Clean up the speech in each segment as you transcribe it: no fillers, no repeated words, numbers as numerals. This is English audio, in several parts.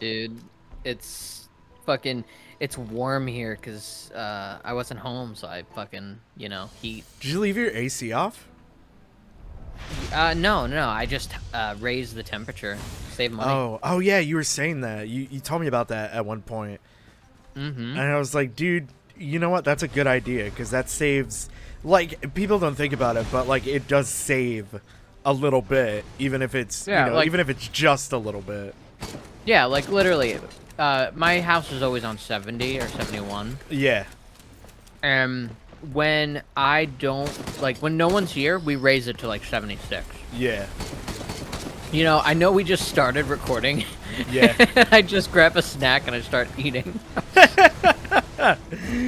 Dude, it's fucking it's warm here because I wasn't home, so I fucking heat. Did you leave your AC off? No, I just raised the temperature, save money. Oh yeah, you were saying that. You told me about that at one point. Mm-hmm. And I was like, dude, you know what? That's a good idea because that saves. Like, people don't think about it, but like it does save a little bit, even if it's even if it's just a little bit. Yeah, like literally, my house was always on 70 or 71. Yeah. And when I don't when no one's here, we raise it to like 76. Yeah. I know we just started recording. Yeah. I just grab a snack and I start eating.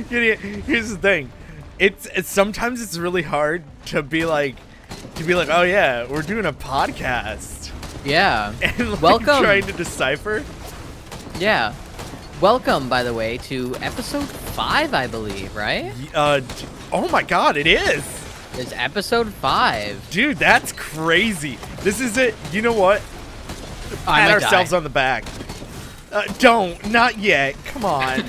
Here's the thing. It's sometimes it's really hard to be like, oh yeah, we're doing a podcast. Yeah. And like, welcome. trying to decipher. Yeah. Welcome, by the way, to episode 5, I believe, right? Oh my god, it is. It's episode 5. Dude, that's crazy. This is it. You know what? Pat ourselves on the back. Not yet. Come on.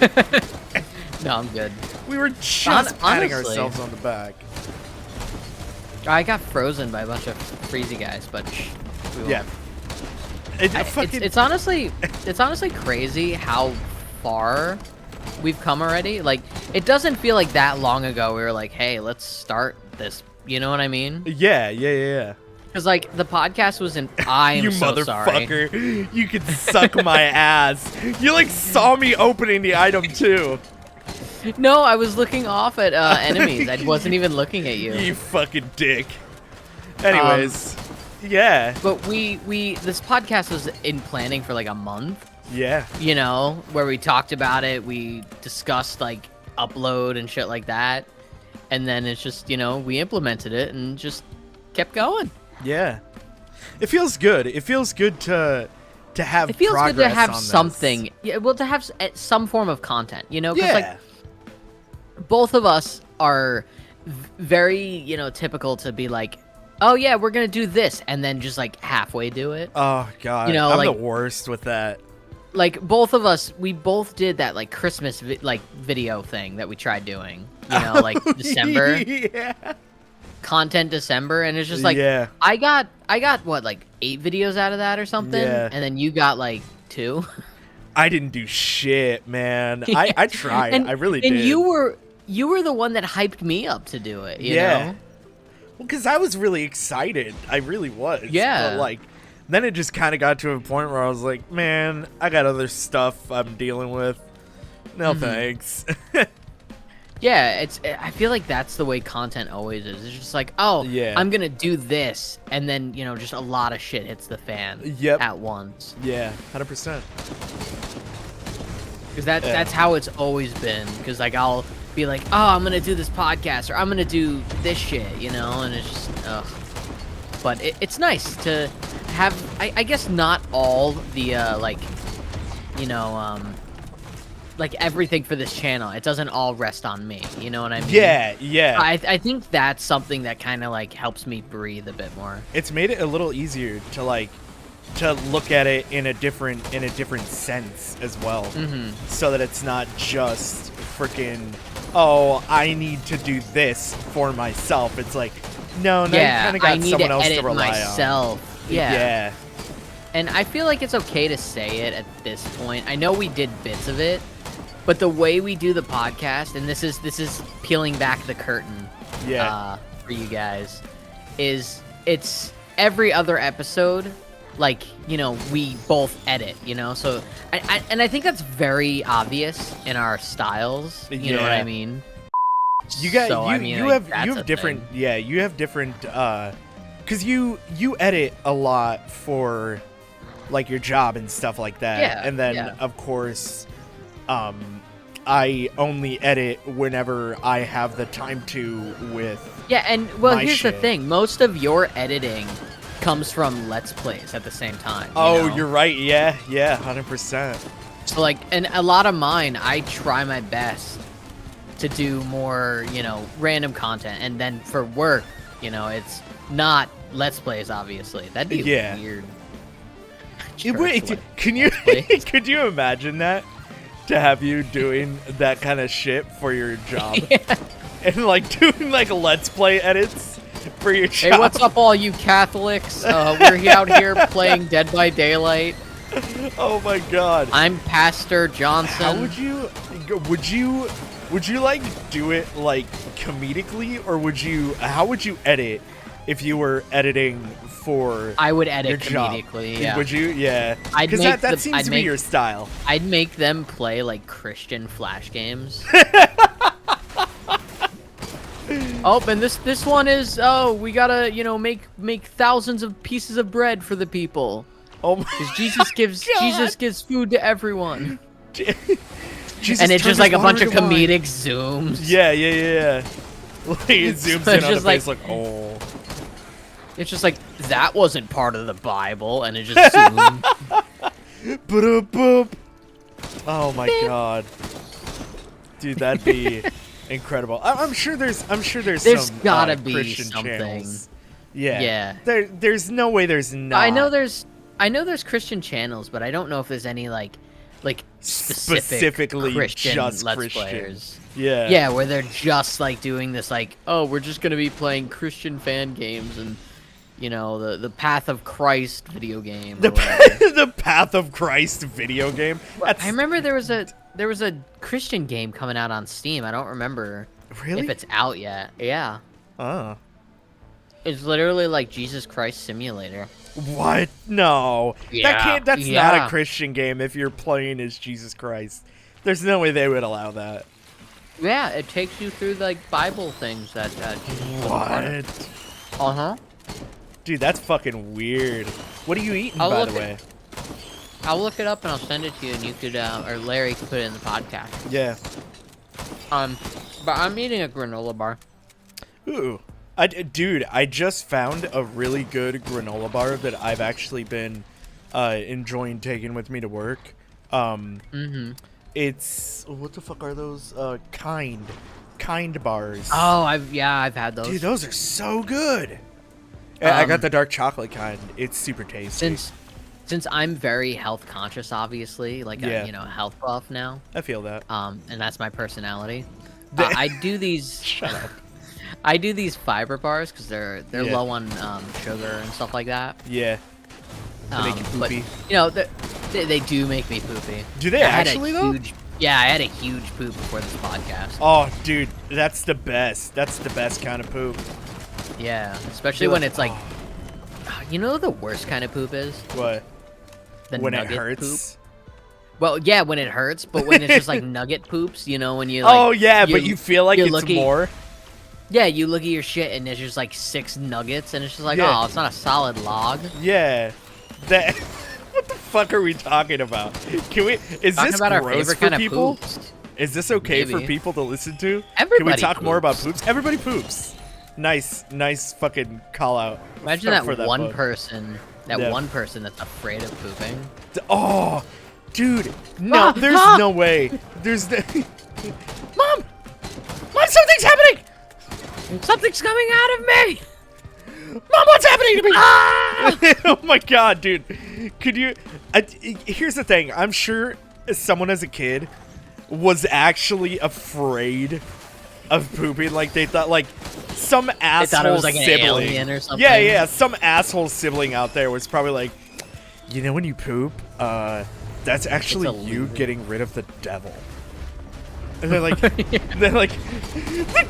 No, I'm good. We were just patting honestly, ourselves on the back. I got frozen by a bunch of freezy guys, but we won't. Yeah. It's honestly crazy how far we've come already. Like, it doesn't feel like that long ago we were like, hey, let's start this. You know what I mean? Yeah. Because, like, the podcast was in... I'm you so motherfucker. sorry. You can suck my ass. You, like, saw me opening the item, too. No, I was looking off at enemies. I wasn't even looking at you. You fucking dick. Anyways, yeah. But this podcast was in planning for, like, a month. Yeah. Where we talked about it. We discussed, like, upload and shit like that. And then it's just, we implemented it and just kept going. Yeah, it feels good. It feels good to have. It feels good to have something. This. Yeah, well, to have some form of content. Because yeah. like both of us are very typical to be like, oh yeah, we're gonna do this, and then just like halfway do it. Oh god, I'm like, the worst with that. Like both of us, we both did that like Christmas video thing that we tried doing. Like December. Yeah. Content December, and it's just like, yeah. I got what, like 8 videos out of that or something, yeah. And then you got like 2. I didn't do shit, man. I tried. I really did. And you were the one that hyped me up to do it. You know? Well, because I was really excited. I really was. Yeah. But like, then it just kind of got to a point where I was like, man, I got other stuff I'm dealing with. No thanks. Yeah, I feel like that's the way content always is. It's just like, oh, yeah, I'm gonna do this, and then just a lot of shit hits the fan at once. Yeah, 100%. Because that's how it's always been. Because like I'll be like, oh, I'm gonna do this podcast, or I'm gonna do this shit, and it's just ugh. But it's nice to have. I guess not all the like everything for this channel, it doesn't all rest on me. You know what I mean? Yeah. I think that's something that kind of like helps me breathe a bit more. It's made it a little easier to look at it in a different sense as well. So that it's not just freaking, oh, I need to do this for myself. It's like, no, you kind of got someone else to rely myself. on. Yeah. And I feel like it's okay to say it at this point. I know we did bits of it, but the way we do the podcast, and this is peeling back the curtain, for you guys, is it's every other episode, like we both edit, So I think that's very obvious in our styles. You know what I mean? You have different thing. Yeah, you have different because you edit a lot for like your job and stuff like that. Yeah, and then of course I only edit whenever I have the time to with and well, here's the thing, most of your editing comes from Let's Plays at the same time. You're right. Yeah 100%. So like, and a lot of mine, I try my best to do more random content, and then for work it's not Let's Plays, obviously. That'd be weird. Wait, can you could you imagine that? To have you doing that kind of shit for your job, Yeah. and like doing like Let's Play edits for your job. Hey, what's up, all you Catholics? We're out here playing Dead by Daylight. Oh my god! I'm Pastor Johnson. How would you like do it like comedically, or how would you edit if you were editing for I would edit your job? comedically, yeah. Would you? Yeah. I'd Because make that seems to be your style. I'd make them play like Christian Flash games. Oh, and this one is, oh, we gotta, you know, make thousands of pieces of bread for the people. Oh my Because Jesus gives food to everyone. Jesus And it's just like a bunch of wine. comedic zooms. Yeah. Like it zooms in on the face like, oh. It's just like, that wasn't part of the Bible, and it just zoomed. Boop. Oh my god, dude, that'd be incredible. I'm sure there's some gotta be Christian something. channels. Yeah. Yeah. There's no way there's not. I know there's Christian channels, but I don't know if there's any like specifically Christian just Let's Christian. Players. Yeah. Yeah, where they're just like doing this like, oh, we're just gonna be playing Christian fan games and, you know, the Path of Christ video game. The Path of Christ video game. I remember there was a Christian game coming out on Steam. I don't remember if it's out yet. Yeah. Oh. It's literally like Jesus Christ Simulator. What? No. Yeah. That's not a Christian game if you're playing as Jesus Christ. There's no way they would allow that. Yeah, it takes you through like Bible things that Jesus was a part of. Uh-huh. Dude, that's fucking weird. What are you eating, by the way? I'll look it up and I'll send it to you, and you could, or Larry could put it in the podcast. Yeah. But I'm eating a granola bar. Ooh. Dude, I just found a really good granola bar that I've actually been enjoying taking with me to work. It's, what the fuck are those? Kind bars. Oh, I've had those. Dude, those are so good. I got the dark chocolate kind. It's super tasty. Since I'm very health conscious, obviously, like a, you know, health buff now. I feel that. And that's my personality. I do these. Shut up. I do these fiber bars because they're low on sugar and stuff like that. Yeah. They make you but, poopy. you know, they do make me poopy. Do they actually though? Yeah, I had a huge poop before this podcast. Oh, dude, that's the best. That's the best kind of poop. Yeah, especially when it's like, you know, the worst kind of poop is what? When it hurts. Poop. Well, yeah, when it hurts, but when it's just like nugget poops, you know, when you like, oh yeah, but you feel like it's more. Yeah, you look at your shit and there's just like 6 nuggets, and it's just like, oh, it's not a solid log. Yeah, that. What the fuck are we talking about? Can we? Is this gross for people? Is this okay for people to listen to? Everybody Can we talk poops. more about poops? Everybody poops. Nice fucking call out. Imagine that one person, one person that's afraid of pooping. Oh, dude, no, there's no way. There's Mom, something's happening. Something's coming out of me. Mom, what's happening to me? Ah! Oh my god, dude. Could you... here's the thing. I'm sure someone as a kid was actually afraid of pooping. Like, they thought, like, some asshole thought it was like sibling. an alien or something. Yeah. Some asshole sibling out there was probably like, you know when you poop, that's actually you getting rid of the devil. And they're like, the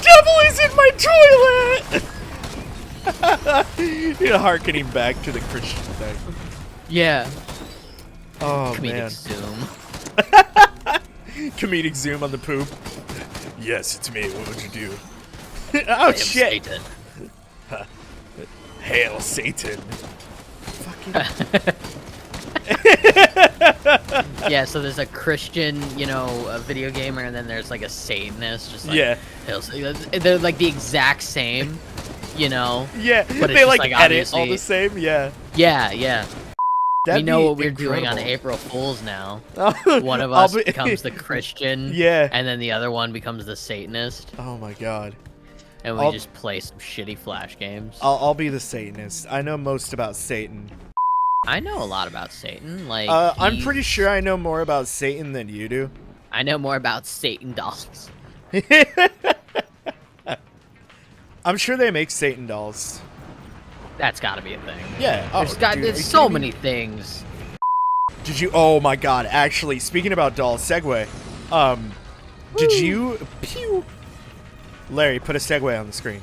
devil is in my toilet! You know, harkening back to the Christian thing. Yeah. Oh, Comedic man. zoom. Comedic zoom on the poop. Yes, it's me. What would you do? Oh, shit. Satan. Hail Satan. Fucking. Yeah, so there's a Christian, you know, a video gamer, and then there's like a Satanist. Just like, they're like the exact same. You know? Yeah, but they like edit obviously all the same, yeah. Yeah. That'd we know what we're incredible. doing on April Fool's now. One of us becomes the Christian, and then the other one becomes the Satanist. Oh my god. And we just play some shitty Flash games. I'll be the Satanist. I know most about Satan. I know a lot about Satan. Like, I'm pretty sure I know more about Satan than you do. I know more about Satan dolls. I'm sure they make Satan dolls. That's got to be a thing. Yeah. There's so many things. Did you? Oh my God! Actually, speaking about dolls, segue. Did you? Pew. Larry, put a segue on the screen.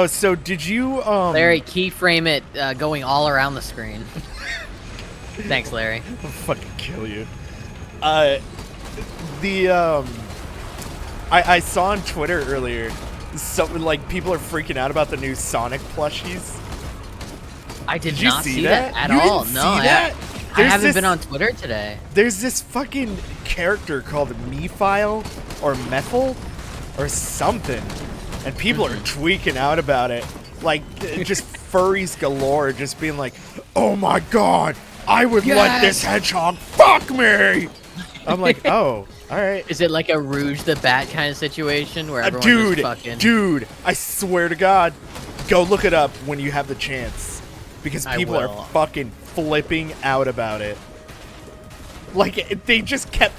So did you? Larry, keyframe it, going all around the screen. Thanks, Larry. I'll fucking kill you. I saw on Twitter earlier, something like people are freaking out about the new Sonic plushies. I did not see that at you all. Didn't No, see that? I haven't been on Twitter today. There's this fucking character called Mephile or Methyl or something, and people are tweaking out about it. Like, just furries galore, just being like, "Oh my God, I would let this hedgehog fuck me." I'm like, oh, all right. Is it like a Rouge the Bat kind of situation where everyone just fucking... Dude, I swear to God, go look it up when you have the chance. Because people are fucking flipping out about it. Like, they just kept...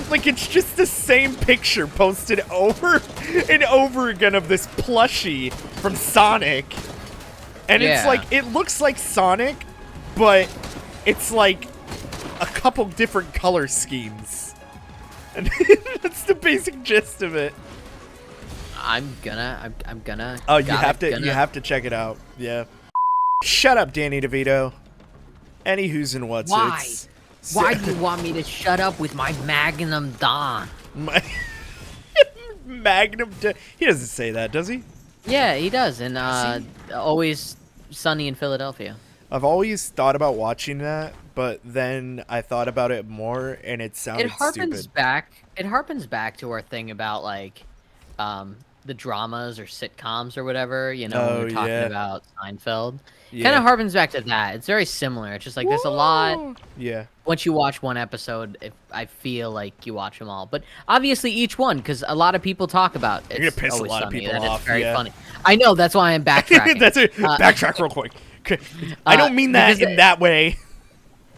Like, it's just the same picture posted over and over again of this plushie from Sonic. And it's like, it looks like Sonic, but it's like a couple different color schemes. And that's the basic gist of it. I'm gonna... Oh, you have to check it out. Yeah. Shut up, Danny DeVito. Any who's and what's. Why? Why do you want me to shut up with my Magnum Dawn? My Magnum Dawn? He doesn't say that, does he? Yeah, he does. And Always Sunny in Philadelphia. I've always thought about watching that, but then I thought about it more, and it sounded stupid. It harpens back to our thing about, like, the dramas or sitcoms or whatever, you know, when we're talking about Seinfeld. Yeah. Kind of harpens back to that. It's very similar. It's just like there's a lot. Yeah. Once you watch one episode, I feel like you watch them all. But obviously each one, because a lot of people talk about it. You're going to piss a lot of people off. It's very funny. I know, that's why I'm backtracking. That's it. Backtrack real quick. I don't mean that in that way.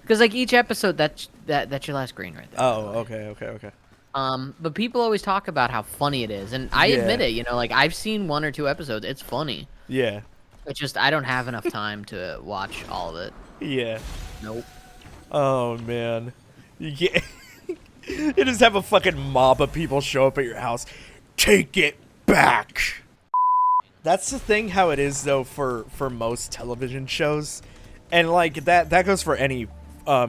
Because like each episode, that's your last green right there. Oh, okay. But people always talk about how funny it is, and I admit it. You know, like I've seen 1 or 2 episodes. It's funny. Yeah. It's just I don't have enough time to watch all of it. Yeah. Nope. Oh man. You just have a fucking mob of people show up at your house. Take it back. That's the thing. How it is though for most television shows, and like that goes for any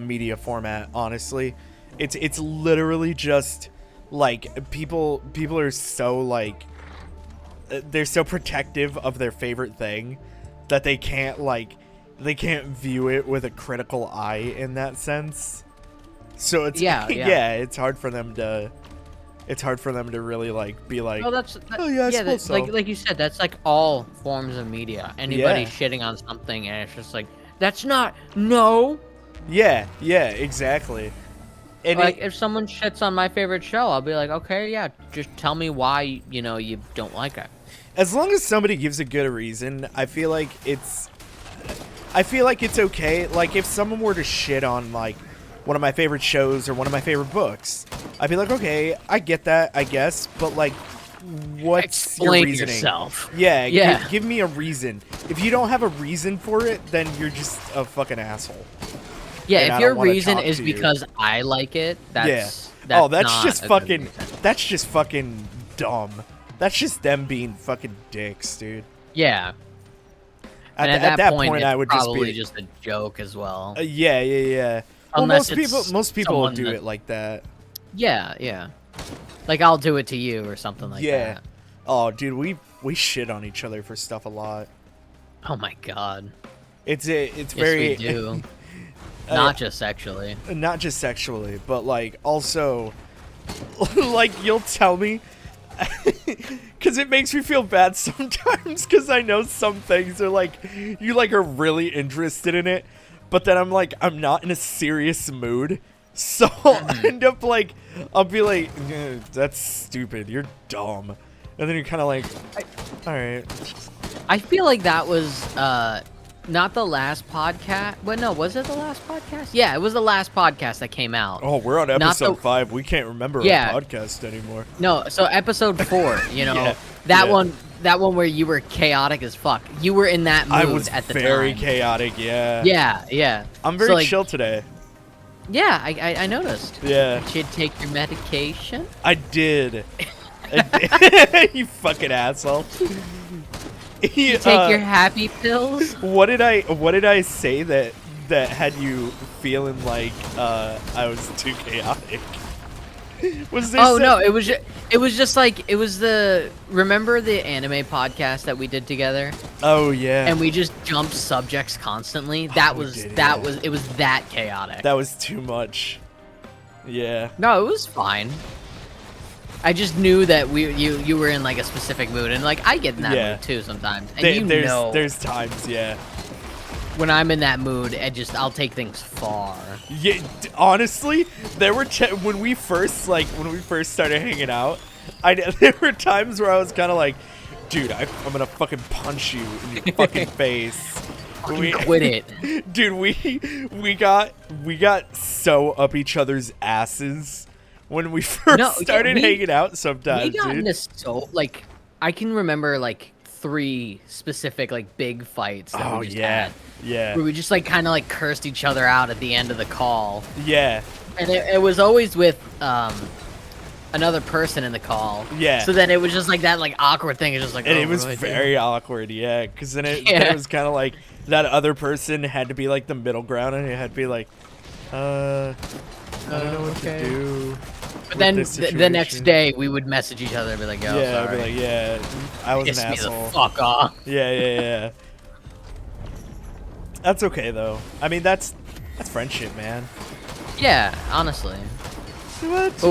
media format. Honestly, it's literally just like people are so like they're so protective of their favorite thing that they can't view it with a critical eye in that sense. So it's it's hard for them to really like be like, like you said, that's like all forms of media. Anybody shitting on something and it's just like, that's not exactly. And like if someone shits on my favorite show, I'll be like, okay, yeah, just tell me why you don't like it. As long as somebody gives a good reason, I feel like it's okay. Like if someone were to shit on like one of my favorite shows or one of my favorite books, I'd be like, okay, I get that, I guess, but like, what's your reasoning? Yourself. Yeah. Give me a reason. If you don't have a reason for it, then you're just a fucking asshole. Yeah, if your reason is because I like it, that's just fucking dumb. That's just them being fucking dicks, dude. Yeah. At that point, I would probably just a joke as well. Yeah. Well, most people will do it like that. Yeah. Like I'll do it to you or something like that. Yeah. Oh, dude, we shit on each other for stuff a lot. Oh my god. It's yes, very. We do. Not just sexually. Not just sexually, but like also, like you'll tell me, because it makes me feel bad sometimes. Because I know some things are like you like are really interested in it, but then I'm like I'm not in a serious mood, so I'll end up like I'll be like that's stupid. You're dumb, and then you're kind of like, all right. I feel like that was not the last podcast. But no, was it the last podcast? Yeah, it was the last podcast that came out. Oh, we're on episode 5. We can't remember our podcast anymore. No, so episode 4. You know Yeah, that one. That one where you were chaotic as fuck. You were in that mood I was at the time. very chaotic. Yeah. Yeah, yeah. I'm very chill today. Yeah, I noticed. Yeah. You should take your medication. I did. You fucking asshole. You take your happy pills. What did I say that had you feeling like I was too chaotic? Was there no, it was just like it was the remember the anime podcast that we did together? Oh yeah. And we just jumped subjects constantly. That was that chaotic. That was too much. Yeah. No, it was fine. I just knew that you were in like a specific mood, and like I get in that mood too sometimes. And there's times, yeah. When I'm in that mood, I'll take things far. Yeah, honestly, there were when we first started hanging out, there were times where I was kind of like, dude, I'm gonna fucking punch you in your fucking face. Quit it, dude. We got so up each other's asses when we first started hanging out. Sometimes we got into so like I can remember like 3 specific like big fights that we just had. Yeah. Where we just like kind of like cursed each other out at the end of the call. Yeah. And it was always with another person in the call. Yeah. So then it was just like that like awkward thing. It's just like, and it was very awkward, yeah. Because then it was kind of like that other person had to be like the middle ground, and it had to be like, I don't know what to do. But then the next day we would message each other and be like, yo, yeah, sorry. I'd be like, yeah, I was an asshole. Me the fuck off. Yeah. That's okay though. I mean, that's friendship, man. Yeah, honestly. Because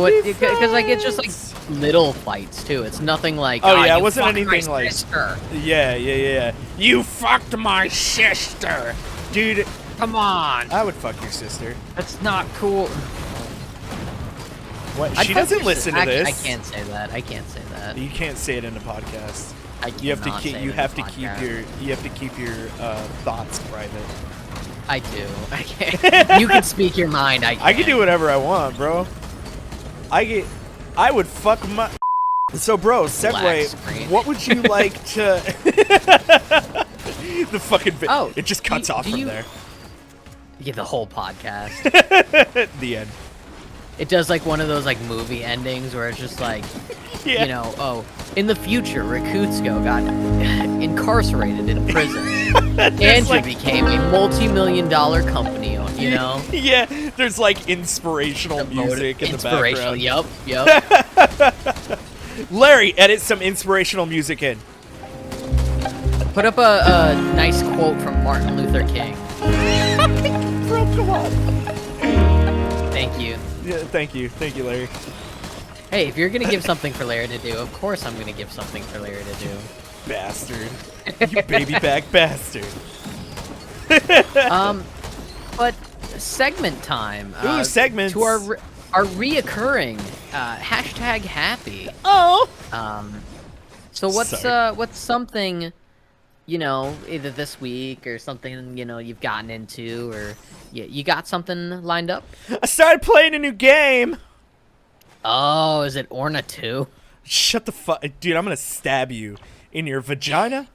like it's just like little fights too. It's nothing like it wasn't anything like sister. Yeah. You fucked my sister, dude. Come on. I would fuck your sister. That's not cool. What? She doesn't listen to this. I can't say that. You can't say it in the podcast. You have to keep your thoughts private. I do. I can't. You can speak your mind. I can do whatever I want, bro. I would fuck my. So, bro, segue. What would you like to? The fucking. It just cuts off from there. Yeah, the whole podcast. The end. It does like one of those like movie endings where it's just like, you know, in the future, Rekutsko got incarcerated in prison. Andrew became a multi-million-dollar company owner, you know? Yeah, there's like inspirational music in the background. Yep. Larry, edit some inspirational music in. Put up a nice quote from Martin Luther King. Bro, come on. Thank you. Yeah, thank you, Larry. Hey, if you're gonna give something for Larry to do, of course I'm gonna give something for Larry to do. Bastard. You baby back bastard. But segment time. Ooh, segments. To our reoccurring hashtag happy. Oh. So what's something, you know, either this week or something, you know, you've gotten into, or you got something lined up? I started playing a new game. Oh, is it Orna 2? Shut the fuck, dude! I'm gonna stab you in your vagina.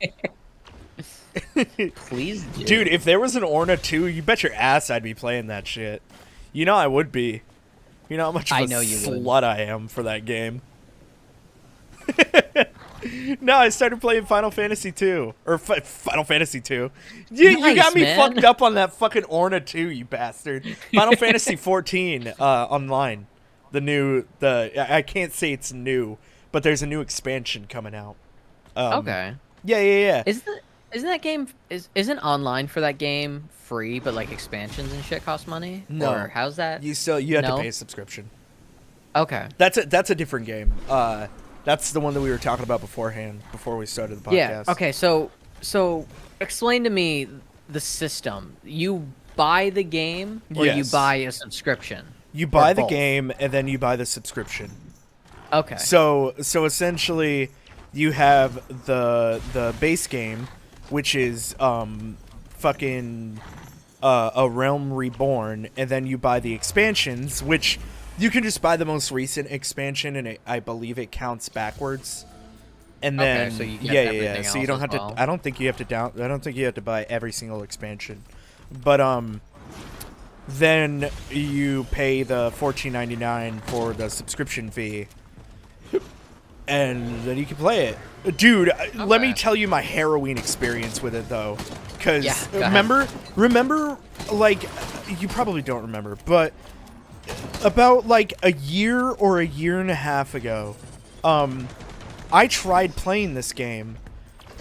Please do. Dude, if there was an Orna 2, you bet your ass I'd be playing that shit. You know I would be. You know how much of a slut I am for that game. No, I started playing Final Fantasy 2. Or Final Fantasy 2. You got me fucked up on that fucking Orna 2, you bastard. Final Fantasy 14 online. I can't say it's new, but there's a new expansion coming out. Okay. Yeah. Isn't online for that game free, but like expansions and shit cost money? No. Or how's that? You have to pay a subscription. Okay. That's a different game. That's the one that we were talking about beforehand, before we started the podcast. Yeah. Okay. So explain to me the system. You buy the game, or you buy a subscription? You buy the game, and then you buy the subscription. Okay. So essentially, you have the base game, which is fucking A Realm Reborn, and then you buy the expansions, which you can just buy the most recent expansion, and I believe it counts backwards. And then so you get yeah. So you don't have well. to. I don't think you have to buy every single expansion, but then you pay the $14.99 for the subscription fee, and then you can play it. Dude, let me tell you my harrowing experience with it, though. Because, remember, like, you probably don't remember, but about, like, a year or a year and a half ago, I tried playing this game,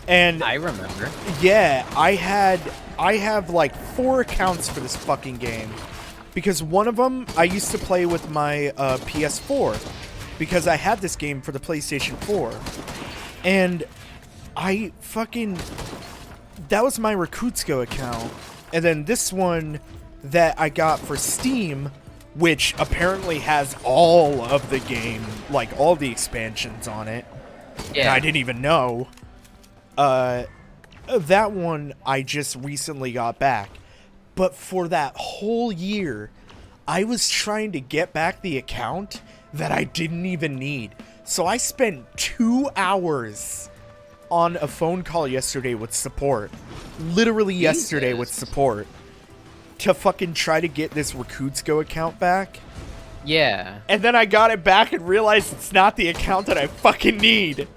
and... I remember. Yeah, I have, like, 4 accounts for this fucking game. Because one of them, I used to play with my PS4. Because I had this game for the PlayStation 4. And I fucking... That was my Rekutsko account. And then this one that I got for Steam, which apparently has all of the game, like all the expansions on it. Yeah. And I didn't even know. That one I just recently got back. But for that whole year, I was trying to get back the account that I didn't even need. So I spent 2 hours on a phone call yesterday with support. Literally yesterday with support. To fucking try to get this Rekutsko account back. Yeah. And then I got it back and realized it's not the account that I fucking need.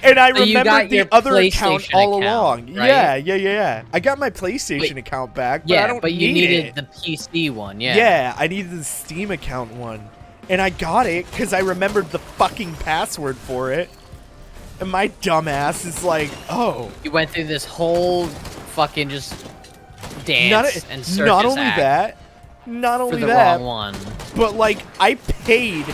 And I remembered the other account all along. Right? Yeah. I got my PlayStation account back, but I don't need it. Yeah, but you needed the PC one, yeah. Yeah, I needed the Steam account one. And I got it because I remembered the fucking password for it. And my dumbass is like, oh. You went through this whole fucking just dance and circus Not only act that, for the wrong one. But, like, I paid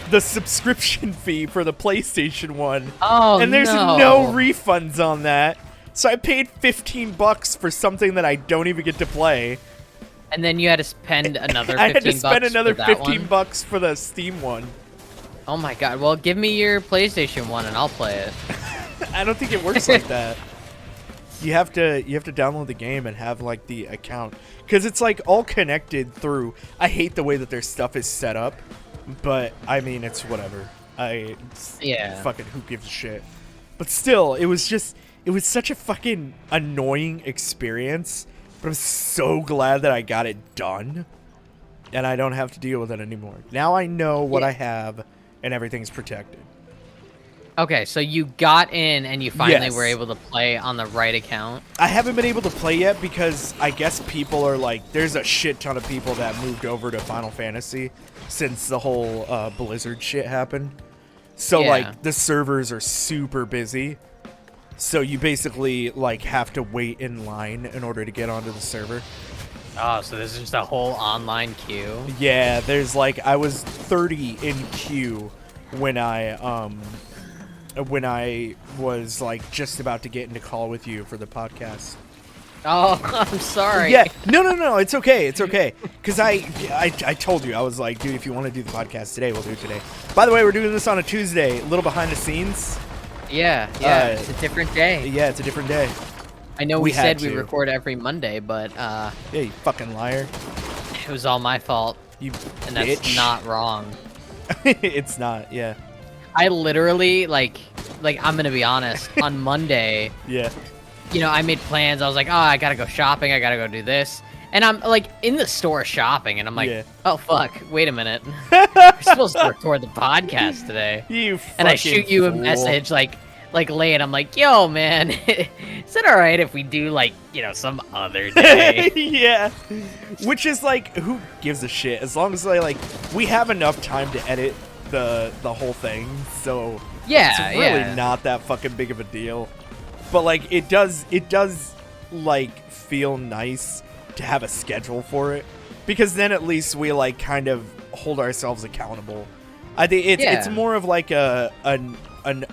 the subscription fee for the PlayStation one. Oh, and there's no refunds on that. So I paid $15 for something that I don't even get to play. And then you had to spend another $15 I had to spend another for that $15 for the Steam one. Oh my god. Well, give me your PlayStation one and I'll play it. I don't think it works like that. You have to download the game and have like the account, because it's like all connected through. I hate the way that their stuff is set up, but I mean it's whatever. Fucking who gives a shit. But still, it was such a fucking annoying experience. But I'm so glad that I got it done, and I don't have to deal with it anymore. Now I know what I have, and everything's protected. Okay, so you got in and you finally were able to play on the right account? I haven't been able to play yet because I guess people are like, there's a shit ton of people that moved over to Final Fantasy since the whole Blizzard shit happened. So like the servers are super busy. So you basically like have to wait in line in order to get onto the server. Oh, so this is just a whole online queue? Yeah, there's like, I was 30 in queue when I was like just about to get into call with you for the podcast. Oh, I'm sorry. Yeah, no, it's okay, because I told you, I was like, dude, if you want to do the podcast today, we'll do it today. By the way, we're doing this on a Tuesday, a little behind the scenes. Yeah, it's a different day. Yeah, it's a different day. I know we said we record every Monday, but yeah, you fucking liar. It was all my fault. You and bitch. That's not wrong. It's not, yeah. I literally, like I'm gonna be honest, on Monday, yeah, you know, I made plans. I was like, oh, I gotta go shopping, I gotta go do this. And I'm, like, in the store shopping, and I'm like, oh, fuck, wait a minute. We're supposed to record the podcast today. You fucking And I shoot you a message, like late, I'm like, yo, man, is it alright if we do, like, you know, some other day? Yeah. Which is, like, who gives a shit? As long as, like, we have enough time to edit the whole thing, so it's really not that fucking big of a deal. But like it does like feel nice to have a schedule for it, because then at least we like kind of hold ourselves accountable. I think it's more of like an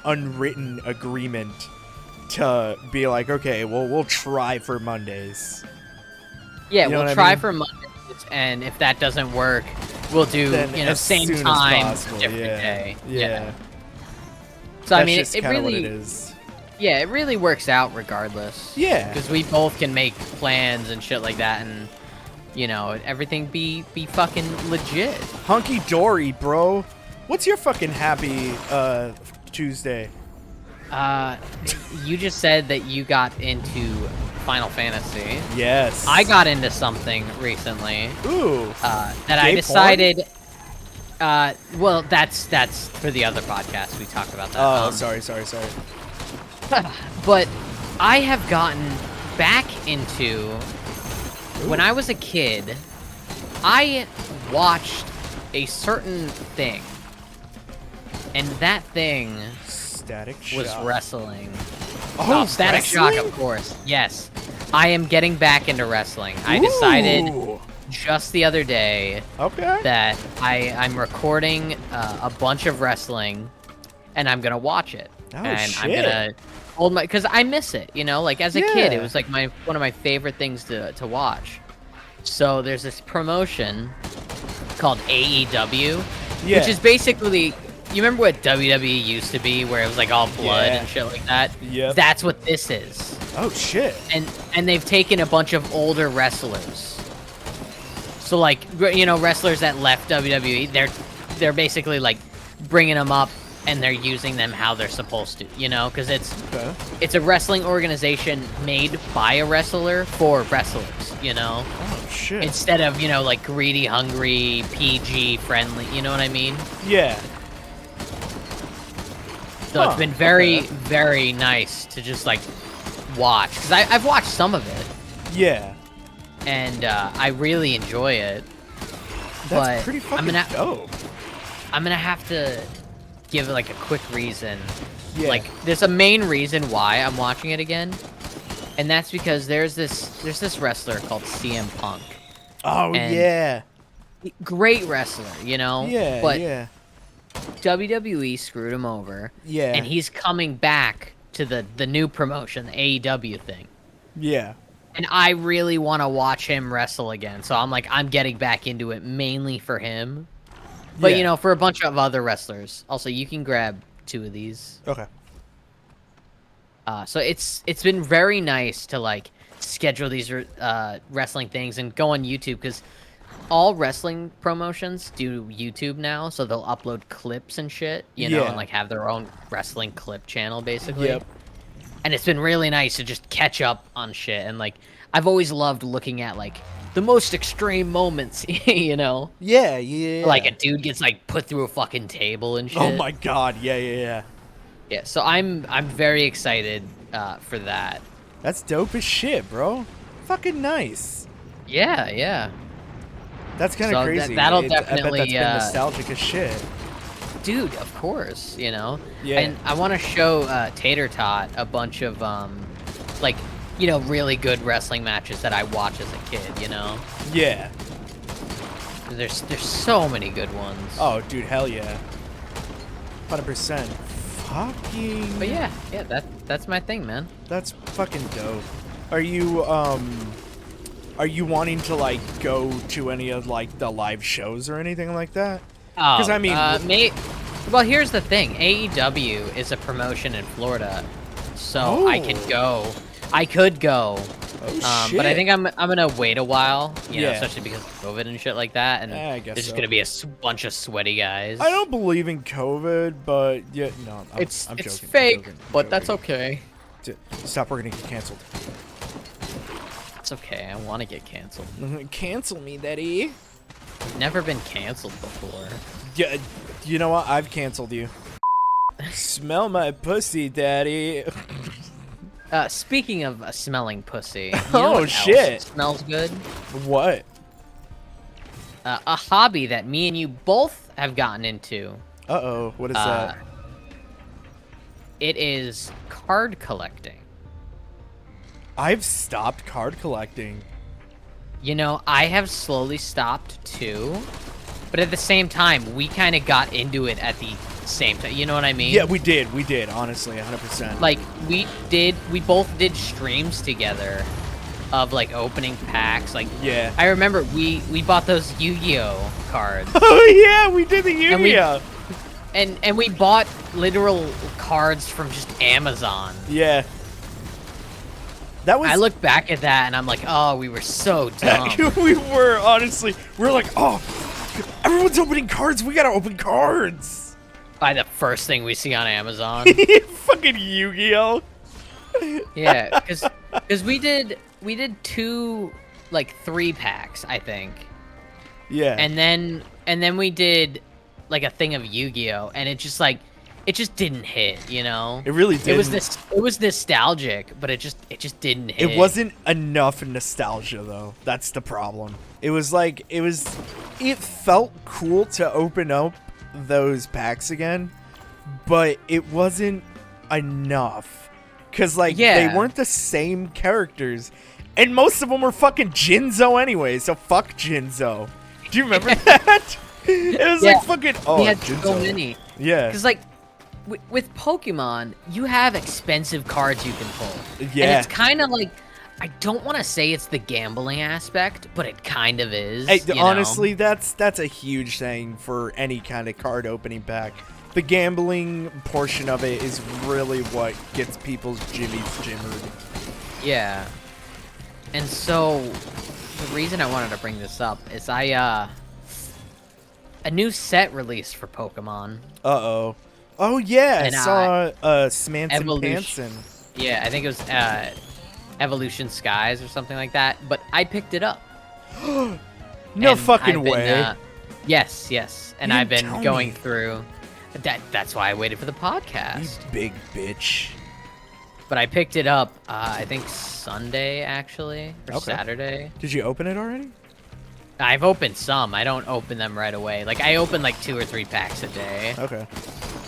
unwritten agreement to be like, okay, well, we'll try for Mondays. Yeah, we'll try for Mondays, and if that doesn't work, we'll do, you know, same time, different day. Yeah. So, I mean, it really... What it is. Yeah, it really works out regardless. Yeah. Because we both can make plans and shit like that, and you know, everything be fucking legit. Hunky dory, bro. What's your fucking happy Tuesday? You just said that you got into Final Fantasy. Yes. I got into something recently. Ooh. That I decided. Well, that's for the other podcast. We talked about that. Oh, sorry. But I have gotten back into. When I was a kid, I watched a certain thing, and that thing Static was Shock. wrestling. Oh, Static Shock, of course. Yes, I am getting back into wrestling. I decided just the other day that I'm recording a bunch of wrestling, and I'm gonna watch it. Shit. I'm gonna hold my, because I miss it. You know, like as a kid, it was like one of my favorite things to watch. So there's this promotion called AEW, which is basically, you remember what WWE used to be, where it was like all blood and shit like that? Yep. That's what this is. Oh shit. And they've taken a bunch of older wrestlers. So like, you know, wrestlers that left WWE, they're basically like bringing them up and they're using them how they're supposed to, you know, because it's a wrestling organization made by a wrestler for wrestlers, you know. Oh shit. Instead of, you know, like greedy, hungry, PG friendly, you know what I mean? Yeah. So it's been very, very nice to just like watch, because I've watched some of it. Yeah. And I really enjoy it. That's pretty fucking dope. I'm gonna have to give like a quick reason. Yeah. Like, there's a main reason why I'm watching it again, and that's because there's this wrestler called CM Punk. Oh yeah. Great wrestler, you know. Yeah. But yeah. WWE screwed him over. Yeah. And he's coming back to the new promotion, the AEW thing. Yeah. And I really want to watch him wrestle again. So I'm like, I'm getting back into it mainly for him. But, you know, for a bunch of other wrestlers. Also, you can grab 2 of these. Okay. So it's been very nice to, like, schedule these wrestling things and go on YouTube, because all wrestling promotions do YouTube now. So they'll upload clips and shit, you know, and, like, have their own wrestling clip channel, basically. Yep. And it's been really nice to just catch up on shit. And, like, I've always loved looking at, like, the most extreme moments, you know? Yeah, yeah. Like, a dude gets, like, put through a fucking table and shit. Oh my god, yeah. Yeah, so I'm very excited for that. That's dope as shit, bro. Fucking nice. Yeah. That's kind of crazy. That'll I definitely... bet that's been nostalgic as shit. Dude, of course, you know? Yeah. And I want to show Tater Tot a bunch of, like, you know, really good wrestling matches that I watched as a kid, you know? Yeah. There's so many good ones. Oh, dude, hell yeah. 100%. Fucking... But yeah, that's my thing, man. That's fucking dope. Are you wanting to, like, go to any of, like, the live shows or anything like that? Because, I mean... well, here's the thing. AEW is a promotion in Florida, so I could go. I could go. Oh, shit. But I think I'm gonna wait a while, you know, especially because of COVID and shit like that, and I guess there's just gonna be a bunch of sweaty guys. I don't believe in COVID, but yeah, no, I'm joking. It's fake, I'm joking. but that's okay. Stop, we're gonna get canceled. It's okay. I want to get canceled. Cancel me, daddy. Never been canceled before. Yeah, you know what? I've canceled you. Smell my pussy, daddy. Speaking of smelling pussy, you know what shit! else smells good? What? A hobby that me and you both have gotten into. Uh-oh, what is that? It is card collecting. I've stopped card collecting. You know, I have slowly stopped too, but at the same time, we kind of got into it at the same time. You know what I mean? Yeah, we did, honestly, 100%. Like, we both did streams together of, like, opening packs. Like, yeah. I remember we bought those Yu-Gi-Oh cards. Oh, yeah, we did the Yu-Gi-Oh! And we bought literal cards from just Amazon. Yeah. That was. I look back at that and I'm like, oh, we were so dumb. We were, honestly. We were like, oh, everyone's opening cards. We gotta open cards. Buy the first thing we see on Amazon. Fucking Yu-Gi-Oh. Yeah, because we did 2, like 3 packs, I think. Yeah. And then we did like a thing of Yu-Gi-Oh, and it just didn't hit, you know. It really didn't. It was nostalgic, but it just didn't hit. It wasn't enough nostalgia though. That's the problem. It felt cool to open up those packs again, but it wasn't enough. Cause like they weren't the same characters. And most of them were fucking Jinzo anyway, so fuck Jinzo. Do you remember that? It was like fucking we had Jinzo. so many. Yeah. Because like with Pokemon, you have expensive cards you can pull. Yeah. And it's kind of like, I don't want to say it's the gambling aspect, but it kind of is. Hey, honestly, that's a huge thing for any kind of card opening pack. The gambling portion of it is really what gets people's jimmies jimmered. Yeah. And so, the reason I wanted to bring this up is a new set released for Pokemon. Uh-oh. Oh, yeah, And, I saw Smanson Panson. Yeah, I think it was Evolution Skies or something like that, but I picked it up. No And fucking I've been, way. Yes. And You I've didn't been tell going me. through... That's why I waited for the You podcast. big bitch. But I picked it up, I think Sunday, actually, or Okay. Saturday. Did you open it already? I've opened some. I don't open them right away. Like, I open like 2 or 3 packs a day. Okay.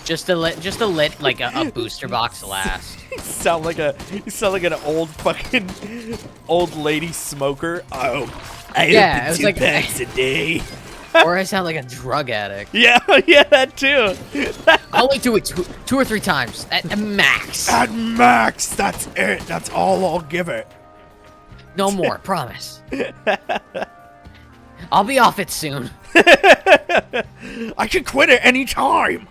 Just to let like a booster box last. You sound like an old fucking old lady smoker. Oh, I Yeah, it open was 2 like- packs a day. Or I sound like a drug addict. Yeah, that too. I'll only do it 2 or 3 times at max. At max, that's it. That's all I'll give it. No more, promise. I'll be off it soon. I can quit at any time.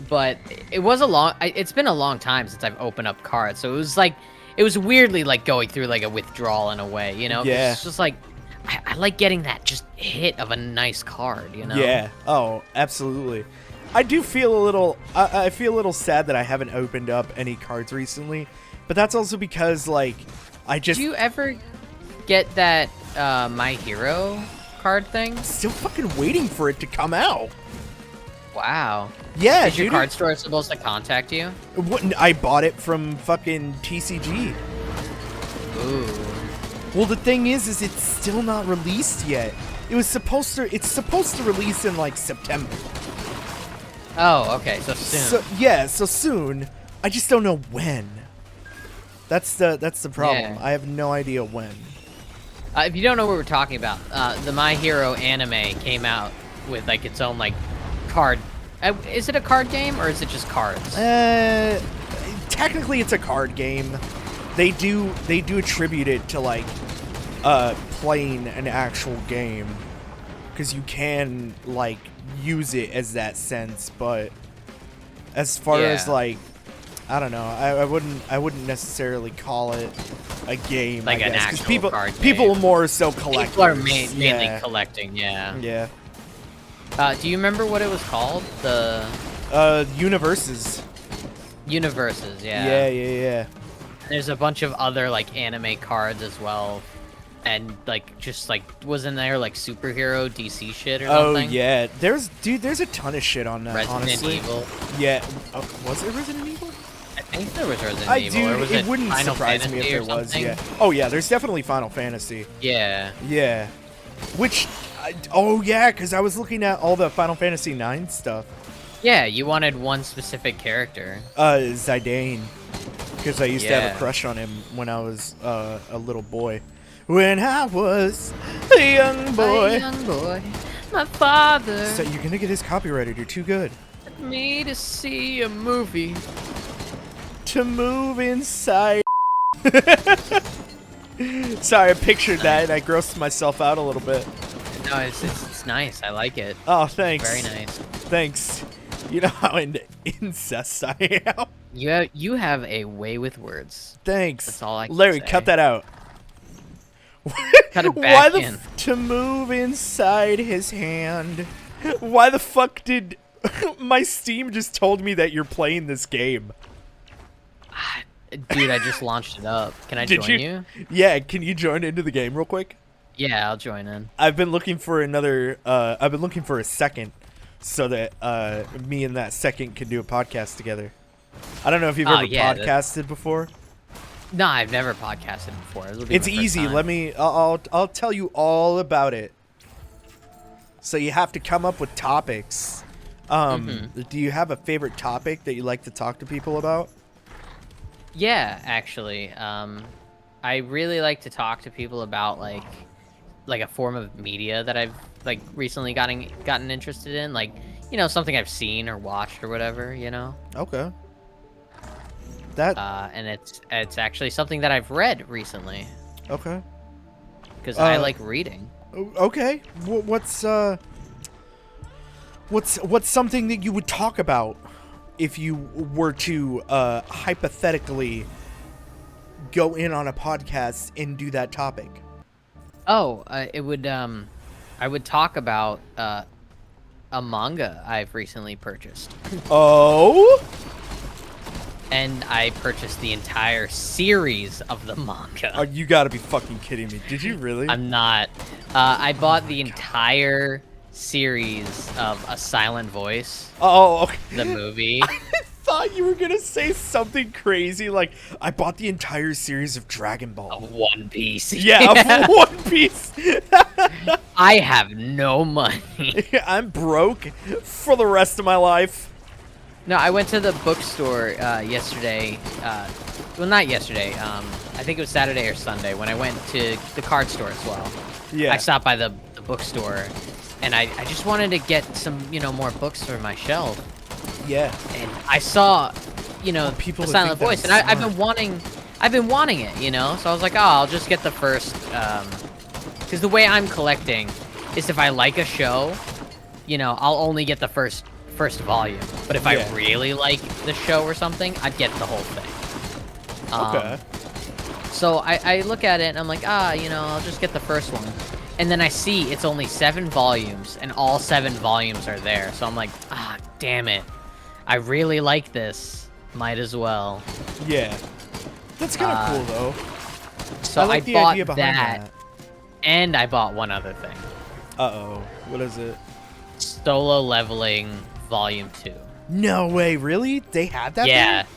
But it's been a long time since I've opened up cards, so it was weirdly like going through like a withdrawal in a way, you know? 'Cause Yeah. It's just like I like getting that just hit of a nice card, you know? Yeah. Oh, absolutely. I do feel a little. I feel a little sad that I haven't opened up any cards recently, but that's also because like I just Did you ever get that My Hero card thing? still fucking waiting for it to come out. Wow. Yeah, Is your dude. card store supposed to contact you? I bought it from fucking TCG. Ooh. Well, the thing is it's still not released yet. It's supposed to release in like September. Oh, okay, so soon. So soon. I just don't know when. That's the problem. Yeah. I have no idea when. If you don't know what we're talking about, the My Hero anime came out with like its own like card. Is it a card game or is it just cards? Technically it's a card game. They do attribute it to like playing an actual game, because you can like use it as that sense, but as far as like, I don't know, I wouldn't necessarily call it a game, Like I an guess, 'cause actual card people game. more so collectors. People are mainly Yeah. collecting, yeah. Yeah. Do you remember what it was called? The Universes. Universes, yeah. Yeah. There's a bunch of other like anime cards as well, and like just like wasn't there like superhero DC shit or Oh something? yeah, there's a ton of shit on that. Resident honestly. Evil. Yeah. Was it Resident Evil? I think there was Resident Evil. Or was it wouldn't Final surprise me if Fantasy there or was. something? Yeah. Oh yeah, there's definitely Final Fantasy. Yeah. Yeah. Which, oh yeah, because I was looking at all the Final Fantasy 9 stuff. Yeah, you wanted one specific character. Zidane. Because I used to have Yeah. a crush on him when I was a little boy. When I was a young boy. My young boy, my father So you're gonna get his copyrighted. You're too good. took me to see a movie. To move inside. Sorry, I pictured that and I grossed myself out a little bit. No, it's nice. I like it. Oh, thanks. Very nice. Thanks. You know how into incest I am. You have a way with words. Thanks. That's all I can Larry, say. cut that out. Cut it back in. To move inside his hand? Why the fuck did my Steam just told me that you're playing this game? Dude, I just launched it up. Can I join you? Yeah, can you join into the game real quick? Yeah, I'll join in. I've been looking for another. I've been looking for a second, so that me and that second can do a podcast together. I don't know if you've ever podcasted before. No, I've never podcasted before. It's easy. I'll tell you all about it. So you have to come up with topics. Do you have a favorite topic that you like to talk to people about? Yeah, actually. I really like to talk to people about like a form of media that I've like recently gotten interested in, like, you know, something I've seen or watched or whatever, you know. Okay. That and it's actually something that I've read recently. Okay. Because I like reading. Okay. What's something that you would talk about if you were to hypothetically go in on a podcast and do that topic? Oh, it would. I would talk about a manga I've recently purchased. Oh. And I purchased the entire series of the manga. Oh, you gotta be fucking kidding me. Did you really? I'm not. I bought the entire series of A Silent Voice. Oh, okay. The movie. I thought you were gonna say something crazy like, I bought the entire series of Dragon Ball. Of One Piece. Yeah, of One Piece. I have no money. I'm broke for the rest of my life. No, I went to the bookstore yesterday. Well, not yesterday. I think it was Saturday or Sunday when I went to the card store as well. Yeah. I stopped by the bookstore, and I just wanted to get some, you know, more books for my shelf. Yeah. And I saw, you know, people The Silent Voice, and I've been wanting it, you know. So I was like, oh, I'll just get the first. Because the way I'm collecting is if I like a show, you know, I'll only get the first volume. But if I really like the show or something, I'd get the whole thing. Okay. So I look at it and I'm like, you know, I'll just get the first one. And then I see it's only 7 volumes and all 7 volumes are there. So I'm like, damn it. I really like this. Might as well. Yeah. That's kind of cool though. So I bought that. And I bought one other thing. Uh-oh. What is it? Solo Leveling Volume 2. No way, really? They had that Yeah. there?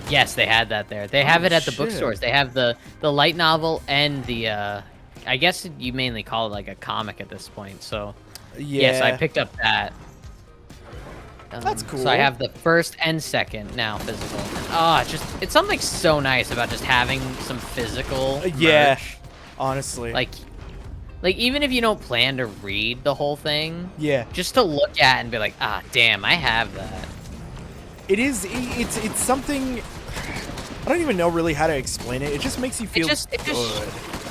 Yes, they had that there. They have it at the bookstores. They have the light novel and the, I guess you mainly call it like a comic at this point, so... Yeah. Yes, I picked up that. That's cool. So I have the first and second now physical. And, it's something so nice about just having some physical merch. Honestly. Like even if you don't plan to read the whole thing, just to look at and be like, damn, I have that. It's something, I don't even know really how to explain it. It just makes you feel good.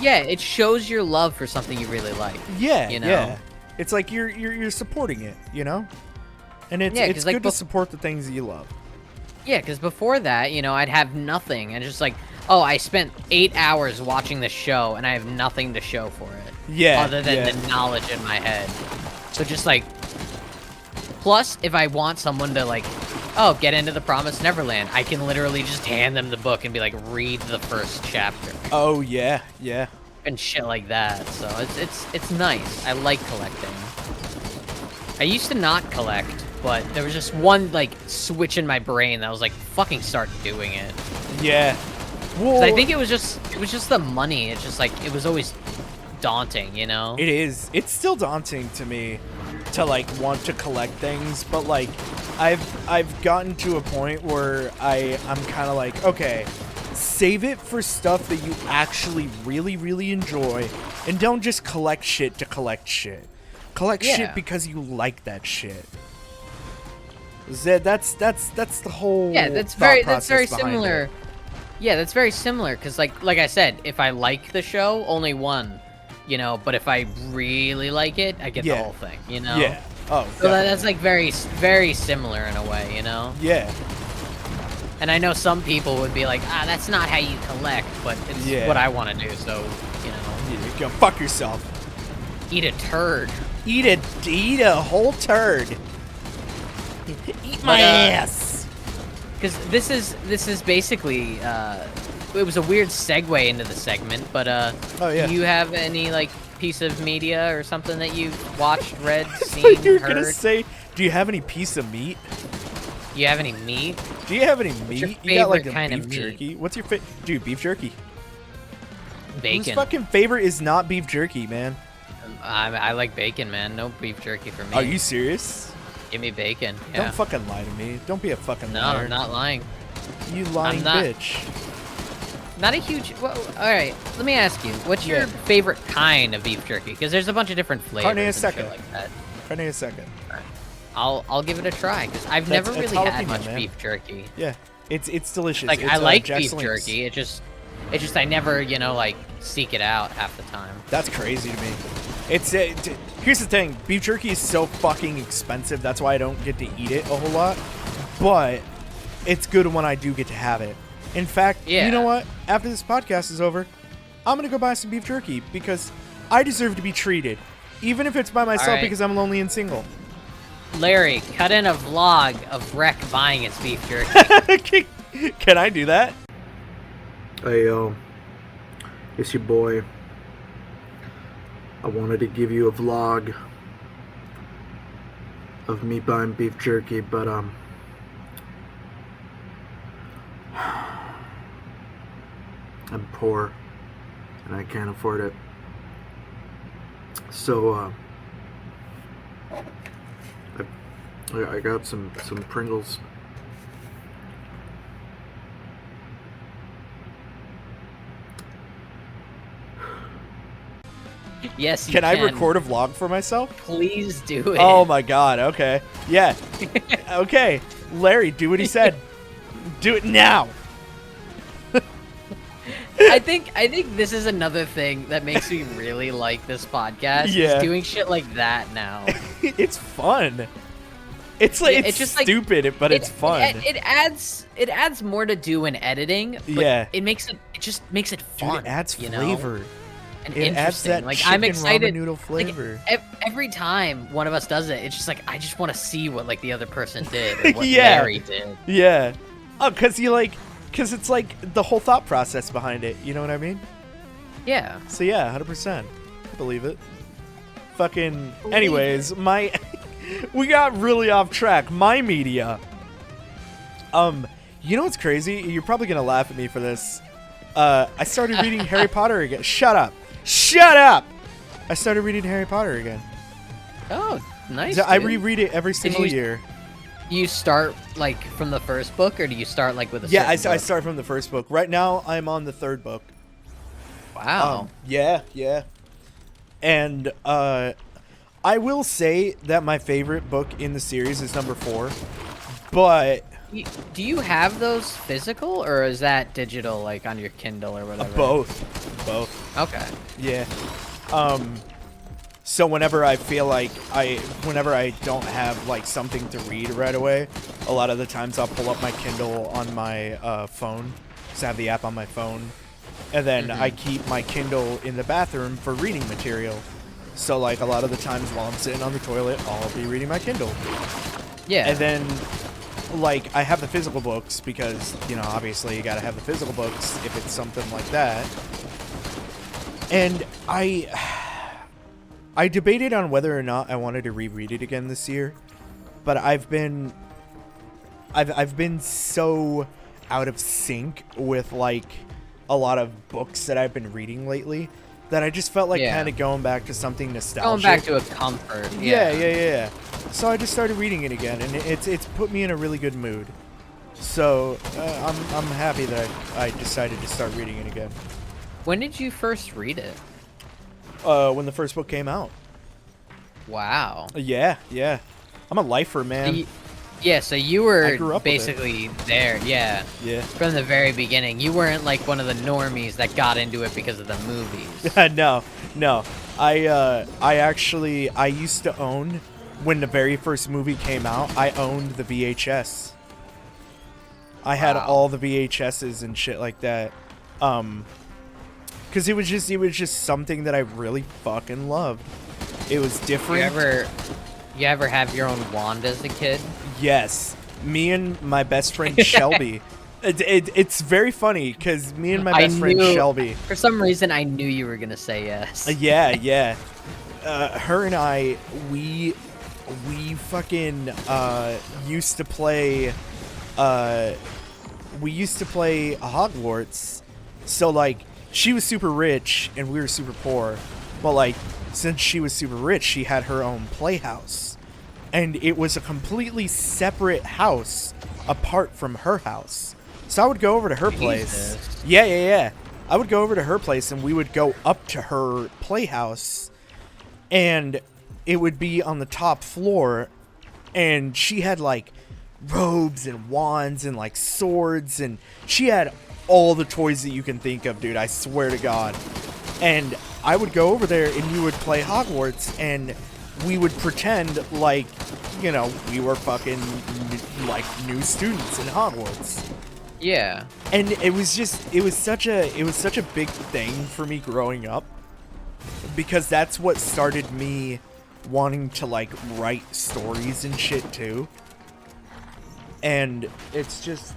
Yeah, it shows your love for something you really like. Yeah, you know? Yeah. It's like you're supporting it, you know? And it's good to support the things that you love. Yeah, because before that, you know, I'd have nothing. And just like, oh, I spent 8 hours watching the show, and I have nothing to show for it. Yeah. Other than the knowledge in my head. So just like... Plus, if I want someone to like, get into the Promised Neverland, I can literally just hand them the book and be like, read the first chapter. Oh, yeah, yeah. And shit like that. So it's nice. I like collecting. I used to not collect, but there was just one like switch in my brain that was like, fucking start doing it. Yeah. Well, I think it was just the money. It's just like it was always daunting, you know? It is. It's still daunting to me to like want to collect things, but like I've gotten to a point where I'm kind of like, okay, save it for stuff that you actually really, really enjoy, and don't just collect shit to collect shit. Collect shit because you like that shit. That's the whole that's very similar. Yeah, that's very similar because like I said, if I like the show, only one, you know. But if I really like it, I get the whole thing, you know. Yeah, Oh, so that's like very similar in a way, you know? Yeah. And I know some people would be like, that's not how you collect, but it's what I want to do, so, you know. You go fuck yourself. Eat a turd. Eat a whole turd. Eat my ass. Because this is basically, it was a weird segue into the segment, but, oh, yeah. Do you have any, like, piece of media or something that you've watched, read, seen, heard? You were heard? gonna say, do you have any piece of meat? Do you have any meat? Do you have any meat? You got like a kind beef of jerky. What's your favorite? Dude, beef jerky. Bacon. Whose fucking favorite is not beef jerky, man? I like bacon, man. No beef jerky for me. Are you serious? Give me bacon. Yeah. Don't fucking lie to me. Don't be a fucking liar. No, I'm not lying. You lying bitch. Not a huge... Well, all right, let me ask you. What's your favorite kind of beef jerky? Because there's a bunch of different flavors Carne and seca. shit like that. Carne a second. I'll give it a try, because I've never really had much beef jerky. Yeah, it's delicious. Like, it's, I like Jack's beef Links. jerky. It's just I never, you know, like, seek it out half the time. That's crazy to me. Here's the thing. Beef jerky is so fucking expensive. That's why I don't get to eat it a whole lot. But it's good when I do get to have it. In fact, you know what? After this podcast is over, I'm going to go buy some beef jerky because I deserve to be treated. Even if it's by myself because I'm lonely and single. Larry, cut in a vlog of Rek buying his beef jerky. Can I do that? Hey, yo. It's your boy. I wanted to give you a vlog of me buying beef jerky, but, I'm poor, and I can't afford it. So, I got some Pringles. Yes, you can. I record a vlog for myself? Please do it. Oh my god, okay. Yeah. Okay. Larry, do what he said. Do it now. I think this is another thing that makes me really like this podcast. Yeah. Is doing shit like that now. It's fun. It's like it's just stupid, like, but it's fun. It adds more to do in editing. But it just makes it fun. Dude, it adds flavor. Know? And it adds that like chicken I'm excited ramen noodle flavor. Like, every time one of us does it, it's just like I just want to see what like the other person did or what Larry did. Yeah. Oh, because it's like the whole thought process behind it. You know what I mean? Yeah. So yeah, 100%. Believe it. Fucking. Anyways, we got really off track. My media. You know what's crazy? You're probably gonna laugh at me for this. I started reading Harry Potter again. Shut up. Shut up. I started reading Harry Potter again. Oh, nice. So I reread it every single year. You start like from the first book, or do you start like with a? Yeah, I start from the first book. Right now, I'm on the third book. Wow. Yeah. And I will say that my favorite book in the series is number 4, but. Do you have those physical, or is that digital, like on your Kindle or whatever? Both. Okay. Yeah. So whenever I feel like whenever I don't have like something to read right away, a lot of the times I'll pull up my Kindle on my phone, because I have the app on my phone, and then I keep my Kindle in the bathroom for reading material. So like a lot of the times while I'm sitting on the toilet, I'll be reading my Kindle. Yeah. And then. Like, I have the physical books because, you know, obviously you gotta have the physical books if it's something like that. And I debated on whether or not I wanted to reread it again this year, but I've been so out of sync with, like, a lot of books that I've been reading lately that I just felt like kind of going back to something nostalgic. Going back to a comfort. Yeah. So I just started reading it again, and it's put me in a really good mood. So I'm happy that I decided to start reading it again. When did you first read it? When the first book came out. Wow. Yeah. I'm a lifer, man. So you were basically there, yeah. From the very beginning. You weren't like one of the normies that got into it because of the movies. No. I used to own when the very first movie came out, I owned the VHS. I had all the VHSs and shit like that. Because it was just something that I really fucking loved. It was different. You ever have your own wand as a kid? Yes. Me and my best friend Shelby. It's very funny because me and my best friend Shelby. For some reason, I knew you were gonna say yes. Yeah. Her and I, we fucking used to play. We used to play Hogwarts. So like, she was super rich and we were super poor. But like, since she was super rich, she had her own playhouse, and it was a completely separate house apart from her house. So I would go over to her place. Yeah. I would go over to her place and we would go up to her playhouse, and it would be on the top floor, and she had like robes and wands and like swords, and she had all the toys that you can think of, dude. I swear to God. And I would go over there and you would play Hogwarts, and we would pretend like, you know, we were fucking like new students in Hogwarts. Yeah. And it was such a big thing for me growing up, because that's what started me wanting to like write stories and shit too. And it's just,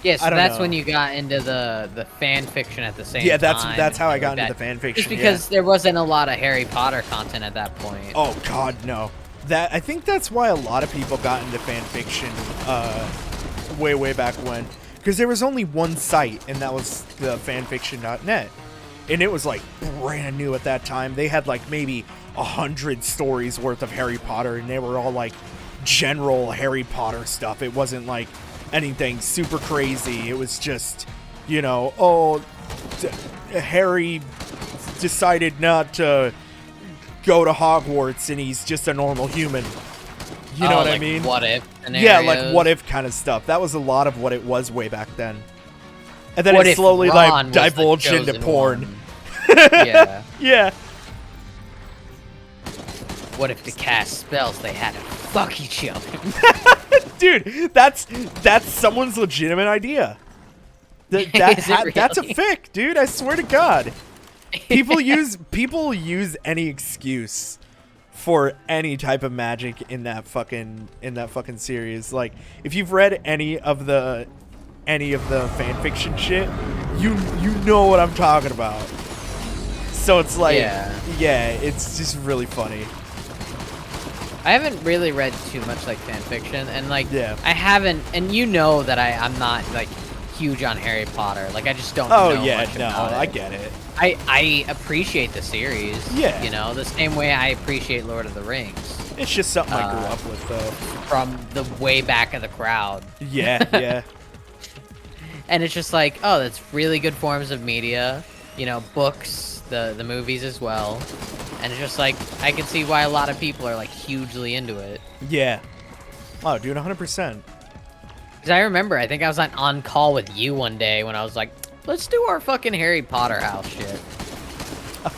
yeah, so that's when you got into the fan fiction at the same time. Yeah, that's how I got into the fan fiction. Just because there wasn't a lot of Harry Potter content at that point. Oh God, no. I think that's why a lot of people got into fan fiction way back when, because there was only one site, and that was the fanfiction.net, and it was like brand new at that time. They had like maybe 100 stories worth of Harry Potter, and they were all like general Harry Potter stuff. It wasn't like anything super crazy. It was just, you know, Harry decided not to go to Hogwarts and he's just a normal human. You know what I mean? What if scenarios? Yeah, like what if kind of stuff. That was a lot of what it was way back then. And then what it slowly like Ron divulged into porn. Yeah. Yeah. What if to cast spells they had to fuck each other? Dude, that's someone's legitimate idea. That's a fic, dude. I swear to God. People use any excuse for any type of magic in that fucking series. Like, if you've read any of the fan fiction shit, you know what I'm talking about. So it's like, yeah, it's just really funny. I haven't really read too much like fan fiction, and like I haven't, and you know that I'm not like huge on Harry Potter. Like, I just don't know much about it. I get it. I appreciate the series. Yeah. You know, the same way I appreciate Lord of the Rings. It's just something I grew up with, though. From the way back of the crowd. Yeah. And it's just like, oh, that's really good forms of media. You know, books, the movies as well. And it's just like, I can see why a lot of people are like hugely into it. Yeah. Oh, dude, 100%. Because I remember, I think I was on call with you one day when I was like, let's do our fucking Harry Potter house shit.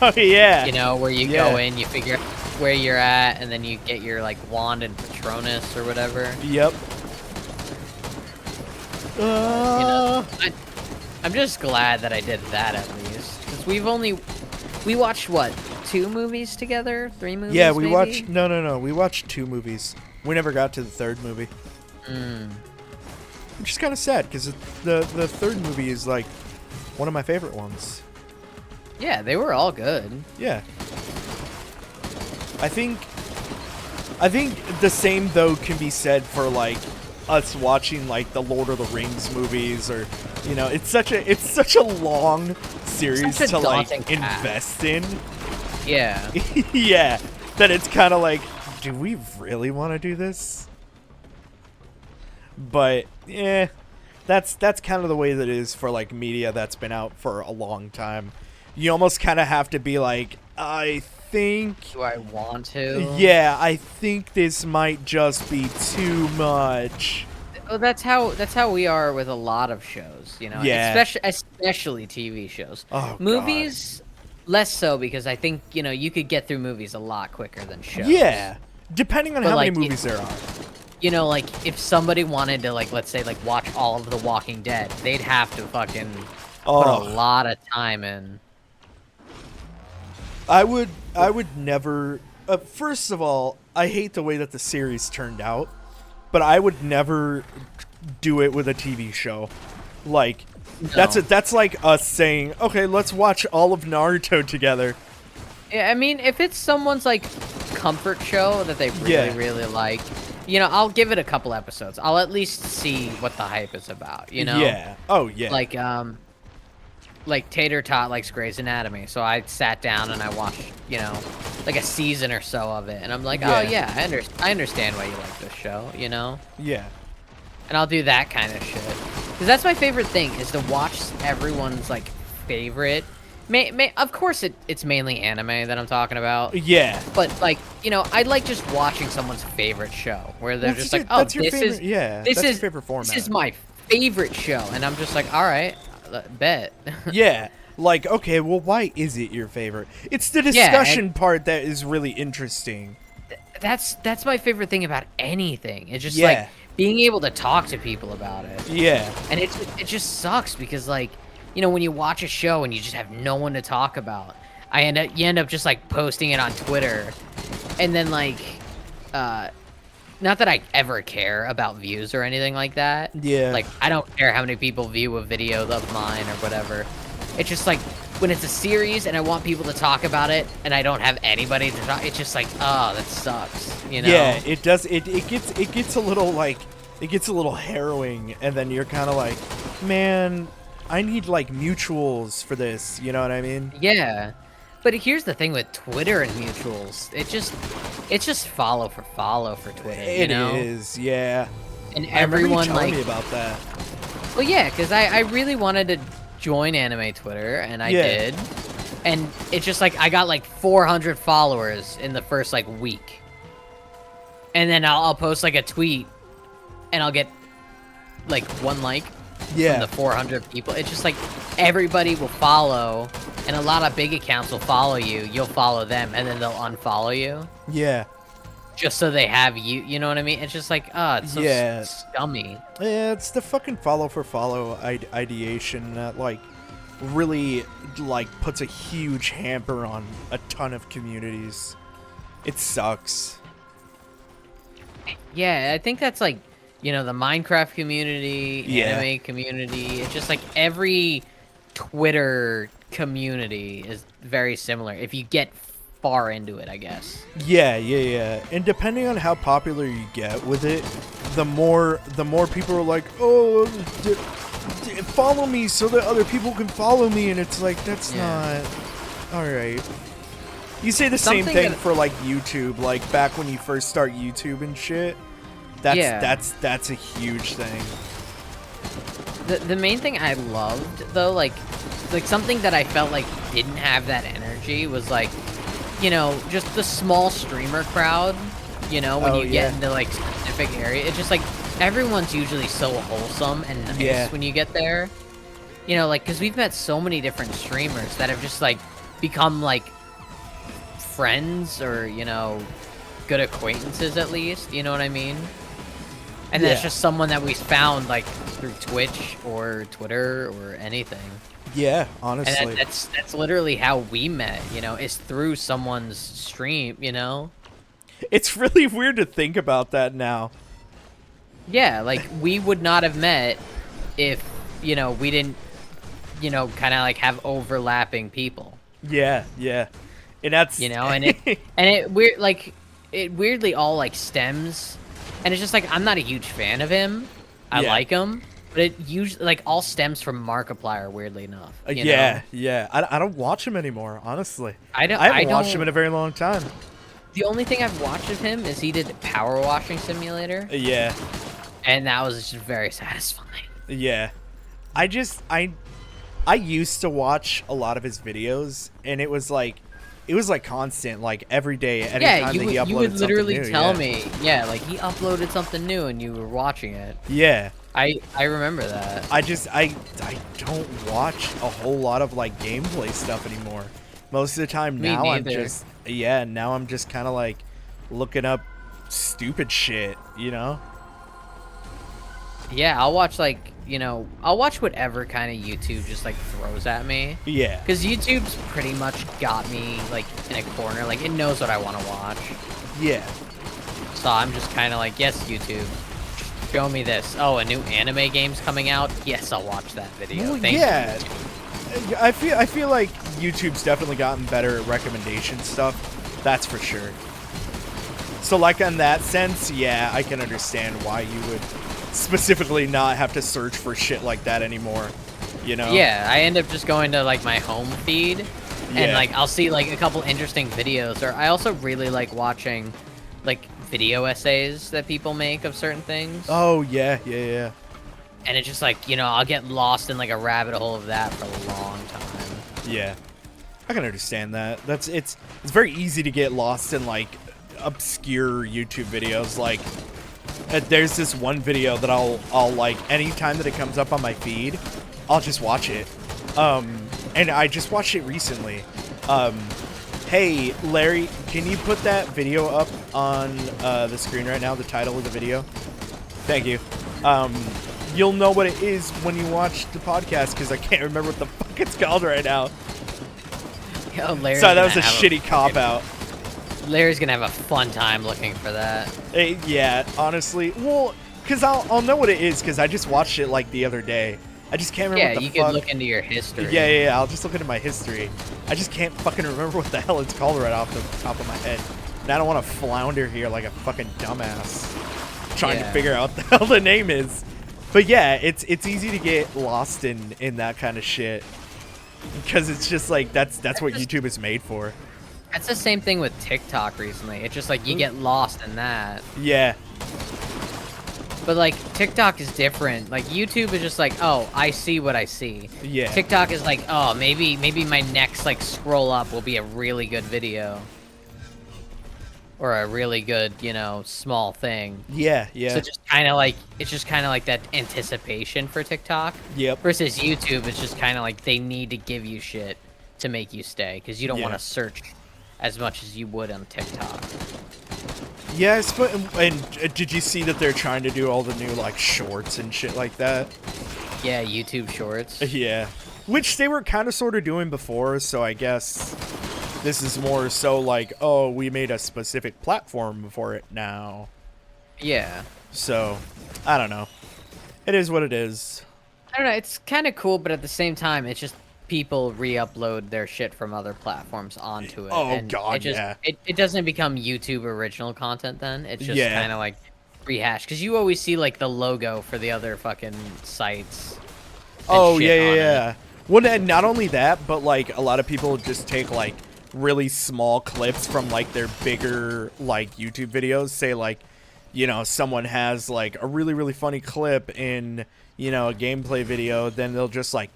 Oh, yeah. You know, where you go in, you figure out where you're at, and then you get your, like, wand and Patronus or whatever. Yep. You know, I'm just glad that I did that at least. Because we watched, what, 2 movies together? 3 movies, Yeah, we maybe? watched, no. We watched 2 movies. We never got to the 3rd movie. Which is kind of sad, because the 3rd movie is, like, one of my favorite ones. Yeah, they were all good. Yeah. I think the same, though, can be said for, like, us watching, like, the Lord of the Rings movies, or, you know, it's such a long series to, like, invest in. Yeah. Yeah. That it's kind of like, do we really want to do this? But, yeah, that's kind of the way that it is for, like, media that's been out for a long time. You almost kind of have to be like, I think... Do I want to? Yeah, I think this might just be too much. Well, that's how we are with a lot of shows, you know? Yeah. Especially TV shows. Oh, movies, less so, because I think, you know, you could get through movies a lot quicker than shows. Yeah. Depending on But, how like, many movies there are. You know, like, if somebody wanted to, like, let's say, like, watch all of The Walking Dead, they'd have to fucking put a lot of time in. I would never... first of all, I hate the way that the series turned out, but I would never do it with a TV show. Like, No. that's like us saying, okay, let's watch all of Naruto together. Yeah, I mean, if it's someone's, like, comfort show that they really, really like, you know, I'll give it a couple episodes. I'll at least see what the hype is about, you know? Yeah. Oh, yeah. Like Tater Tot likes Grey's Anatomy, so I sat down and I watched, you know, like a season or so of it, and I'm like, oh yeah, I understand why you like this show, you know? Yeah. And I'll do that kind of shit. Because that's my favorite thing, is to watch everyone's, like, favorite. Of course, it's mainly anime that I'm talking about. Yeah. But, like, you know, I like just watching someone's favorite show, where they're just like, oh, this is your favorite format. This is my favorite show. And I'm just like, all right, bet. Yeah. Like, okay, well, why is it your favorite? It's the discussion part that is really interesting. That's my favorite thing about anything. It's just, like, being able to talk to people about it. Yeah. And it just sucks because, like, you know, when you watch a show and you just have no one to talk about, you end up just, like, posting it on Twitter, and then, like, not that I ever care about views or anything like that. Yeah. Like, I don't care how many people view a video of mine or whatever. It's just, like, when it's a series and I want people to talk about it and I don't have anybody to talk, it's just like, oh, that sucks, you know? Yeah, it does. It gets a little, like, it gets a little harrowing, and then you're kind of like, man, I need, like, mutuals for this, you know what I mean? Yeah. But here's the thing with Twitter and mutuals. It's just follow for Twitter, you know? It is, yeah. And everyone, telling like... me about that. Well, yeah, because I really wanted to join anime Twitter, and I did. And it's just, like, I got, like, 400 followers in the first, like, week. And then I'll post, like, a tweet, and I'll get, like, 1 like. From the 400 people. It's just like everybody will follow, and a lot of big accounts will follow you. You'll follow them, and then they'll unfollow you. Yeah. Just so they have you. You know what I mean? It's just like, it's so scummy. Yeah, it's the fucking follow for follow ideation that, like, really, like, puts a huge hamper on a ton of communities. It sucks. Yeah, I think that's, like, you know, the Minecraft community, anime community. It's just like every Twitter community is very similar if you get far into it, I guess. Yeah. And depending on how popular you get with it, the more people are like, oh, follow me so that other people can follow me, and it's like, that's not all right. You say the same thing for, like, YouTube, like back when you first start YouTube and shit. That's a huge thing. The main thing I loved, though, like something that I felt like didn't have that energy was, like, you know, just the small streamer crowd, you know, when you get into, like, specific area. It's just, like, everyone's usually so wholesome and nice when you get there. You know, like, because we've met so many different streamers that have just, like, become, like, friends or, you know, good acquaintances at least, you know what I mean? And that's just someone that we found, like, through Twitch or Twitter or anything. Yeah, honestly. And that's literally how we met, you know, is through someone's stream, you know? It's really weird to think about that now. Yeah, like, we would not have met if, you know, we didn't, you know, kind of, like, have overlapping people. Yeah. And that's... You know, and it weirdly all, like, stems... And it's just, like, I'm not a huge fan of him. I like him. But it usually, like, all stems from Markiplier, weirdly enough. You know? I don't watch him anymore, honestly. I haven't watched him in a very long time. The only thing I've watched of him is he did Power Washing Simulator. Yeah. And that was just very satisfying. Yeah. I used to watch a lot of his videos, and it was like constant, like every day, anytime that he uploaded something new. You would literally tell me, like he uploaded something new and you were watching it. Yeah. I remember that. I don't watch a whole lot of, like, gameplay stuff anymore. Most of the time now I'm just kind of, like, looking up stupid shit, you know? Yeah, I'll watch like, I'll watch whatever kind of YouTube just like throws at me. Yeah. Because YouTube's pretty much got me like in a corner. Like it knows what I want to watch. Yeah. So I'm just kind of like, yes, YouTube, show me this. Oh, a new anime game's coming out. Yes, I'll watch that video. Well, Thank yeah. you. I feel like YouTube's definitely gotten better at recommendation stuff. That's for sure. So like in that sense, yeah, I can understand why you would specifically not have to search for shit like that anymore, you know? Yeah, I end up just going to like my home feed and Yeah. like I'll see like a couple interesting videos, or I also really like watching like video essays that people make of certain things. Oh, yeah. And it's just like, I'll get lost in like a rabbit hole of that for a long time. Yeah. I can understand that. It's very easy to get lost in like obscure YouTube videos. Like there's this one video that I'll like anytime that it comes up on my feed, I'll just watch it. And I just watched it recently. Hey Larry, can you put that video up on the screen right now, the title of the video? Thank you. You'll know what it is when you watch the podcast, because I can't remember what the fuck it's called right now. Yo, Larry's Sorry, that was a gonna have shitty cop-out. Larry's gonna have a fun time looking for that. Yeah, honestly. Well, because I'll know what it is, because I just watched it like the other day. I just can't remember what the you fuck. could look into your history. Yeah, I'll just look into my history. I just can't fucking remember what the hell it's called right off the top of my head. And I don't want to flounder here like a fucking dumbass trying to figure out what the hell the name is. But yeah, it's easy to get lost in that kind of shit, because it's just like that's what YouTube is made for. That's the same thing with TikTok recently. It's just like you get lost in that. Yeah. But like TikTok is different. Like YouTube is just like, oh, I see what I see. Yeah. TikTok is like, oh, maybe my next like scroll up will be a really good video. Or a really good, small thing. Yeah. So it's just kind of like that anticipation for TikTok. Yep. Versus YouTube, it's just kind of like they need to give you shit to make you stay, because you don't want to search as much as you would on TikTok. Yes, but and did you see that they're trying to do all the new like shorts and shit like that? Yeah, YouTube Shorts. Yeah, which they were kind of sort of doing before, so I guess this is more so like, oh, we made a specific platform for it now. Yeah. So, I don't know. It is what it is. I don't know, it's kind of cool, but at the same time, it's just people re-upload their shit from other platforms onto it. Oh, and God, it doesn't become YouTube original content then. It's just Yeah. kind of like rehashed. Because you always see, like, the logo for the other fucking sites. Oh, shit on it. yeah. Well, and not only that, but, like, a lot of people just take, like, really small clips from, like, their bigger, like, YouTube videos. Say, like, someone has, like, a really, really funny clip in, a gameplay video. Then they'll just, like,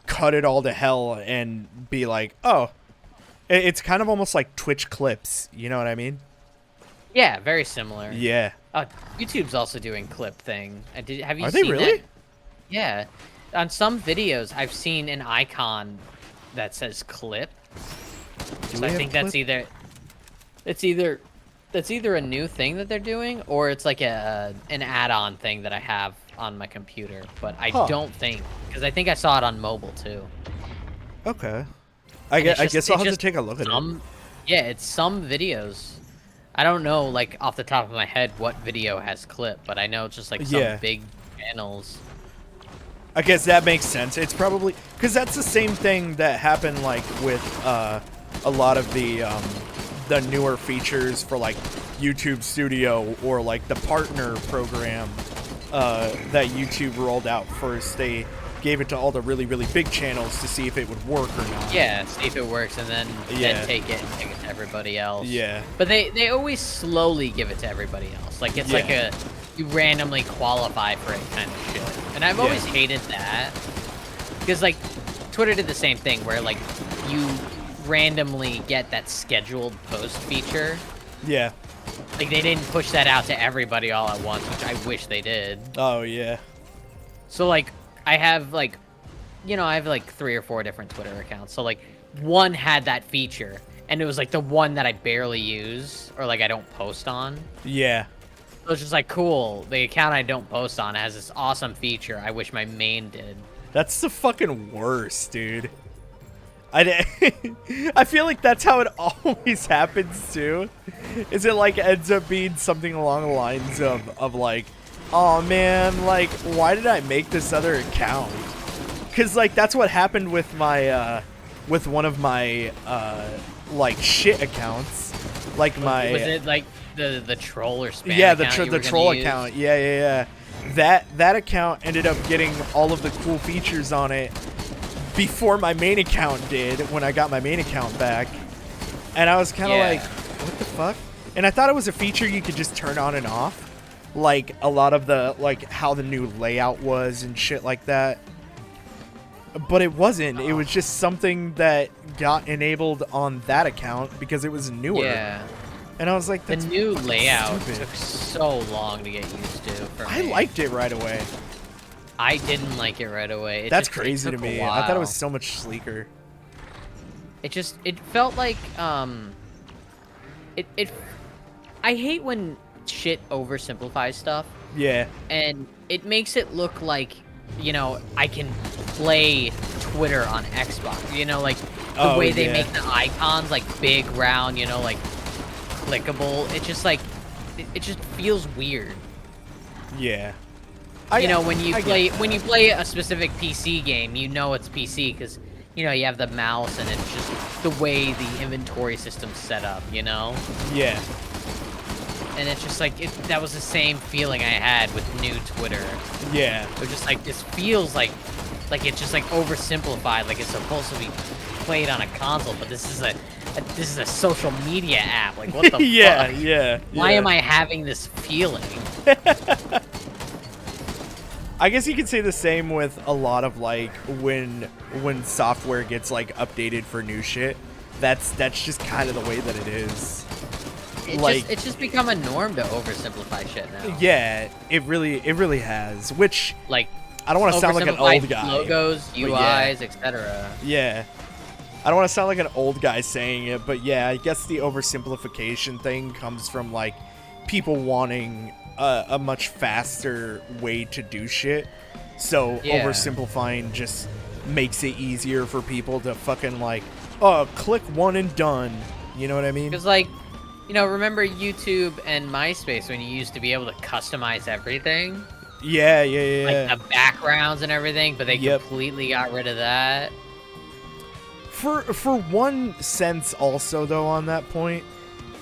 cut it all to hell and be like, oh, it's kind of almost like Twitch clips. You know what I mean? Yeah, very similar. Yeah. YouTube's also doing clip thing. Have you Are seen they really? that? Yeah. On some videos, I've seen an icon that says clip. So I think that's either a new thing that they're doing, or it's like an add-on thing that I have on my computer. But I don't think, because I think I saw it on mobile too. Okay. I guess I'll have to take a look at it. Yeah, it's some videos. I don't know, like, off the top of my head what video has clip, but I know it's just, like, some big channels. I guess that makes sense. It's probably... Because that's the same thing that happened, like, with a lot of the newer features for, like, YouTube Studio or, like, the partner program that YouTube rolled out first. They gave it to all the really, really big channels to see if it would work or not. Yeah, see if it works, and then take it and take it to everybody else. Yeah. But they always slowly give it to everybody else. Like, it's like you randomly qualify for it kind of shit. And I've always hated that. Because, like, Twitter did the same thing, where, like, you randomly get that scheduled post feature. Yeah. Like, they didn't push that out to everybody all at once, which I wish they did. Oh, yeah. So, like, I have, like, 3 or 4 different Twitter accounts. So, like, one had that feature, and it was like the one that I barely use or like I don't post on. Yeah. So it's just like, cool, the account I don't post on has this awesome feature I wish my main did. That's the fucking worst, dude. I feel like that's how it always happens too. Is it like ends up being something along the lines of like, oh man, like why did I make this other account? Cause like that's what happened with my with one of my like shit accounts. Like my was it like the troll or spam yeah, account the troll account. Yeah. That account ended up getting all of the cool features on it before my main account did, when I got my main account back. And I was kind of like, what the fuck? And I thought it was a feature you could just turn on and off. Like, a lot of the, like, how the new layout was and shit like that. But it wasn't. It was just something that got enabled on that account because it was newer. Yeah. And I was like, the that's new layout stupid. took so long to get used to for I me. liked it right away. I didn't like it right away. That's crazy to me. I thought it was so much sleeker. It felt like I hate when shit oversimplifies stuff. Yeah. And it makes it look like, you know, I can play Twitter on Xbox. You know, like the way they make the icons like big, round, you know, like clickable. It just like it just feels weird. Yeah. You know, when you play a specific PC game, you know it's PC because, you know, you have the mouse and it's just the way the inventory system's set up, you know? Yeah. And it's just like, that was the same feeling I had with new Twitter. Yeah. It was just like, this feels like it's just like oversimplified, like it's supposed to be played on a console, but this is a social media app. Like, what the fuck? Yeah. Why am I having this feeling? I guess you could say the same with a lot of like when software gets like updated for new shit. That's just kind of the way that it is. It's just become a norm to oversimplify shit now. Yeah, it really has. Which, like, I don't want to sound like an old guy. Logos, UIs, etc. Yeah. I don't want to sound like an old guy saying it, but yeah, I guess the oversimplification thing comes from like people wanting a much faster way to do shit. So oversimplifying just makes it easier for people to fucking like, oh, click one and done. You know what I mean? Because like, you know, remember YouTube and MySpace when you used to be able to customize everything? Yeah. Like the backgrounds and everything, but they completely got rid of that. For one sense also, though, on that point,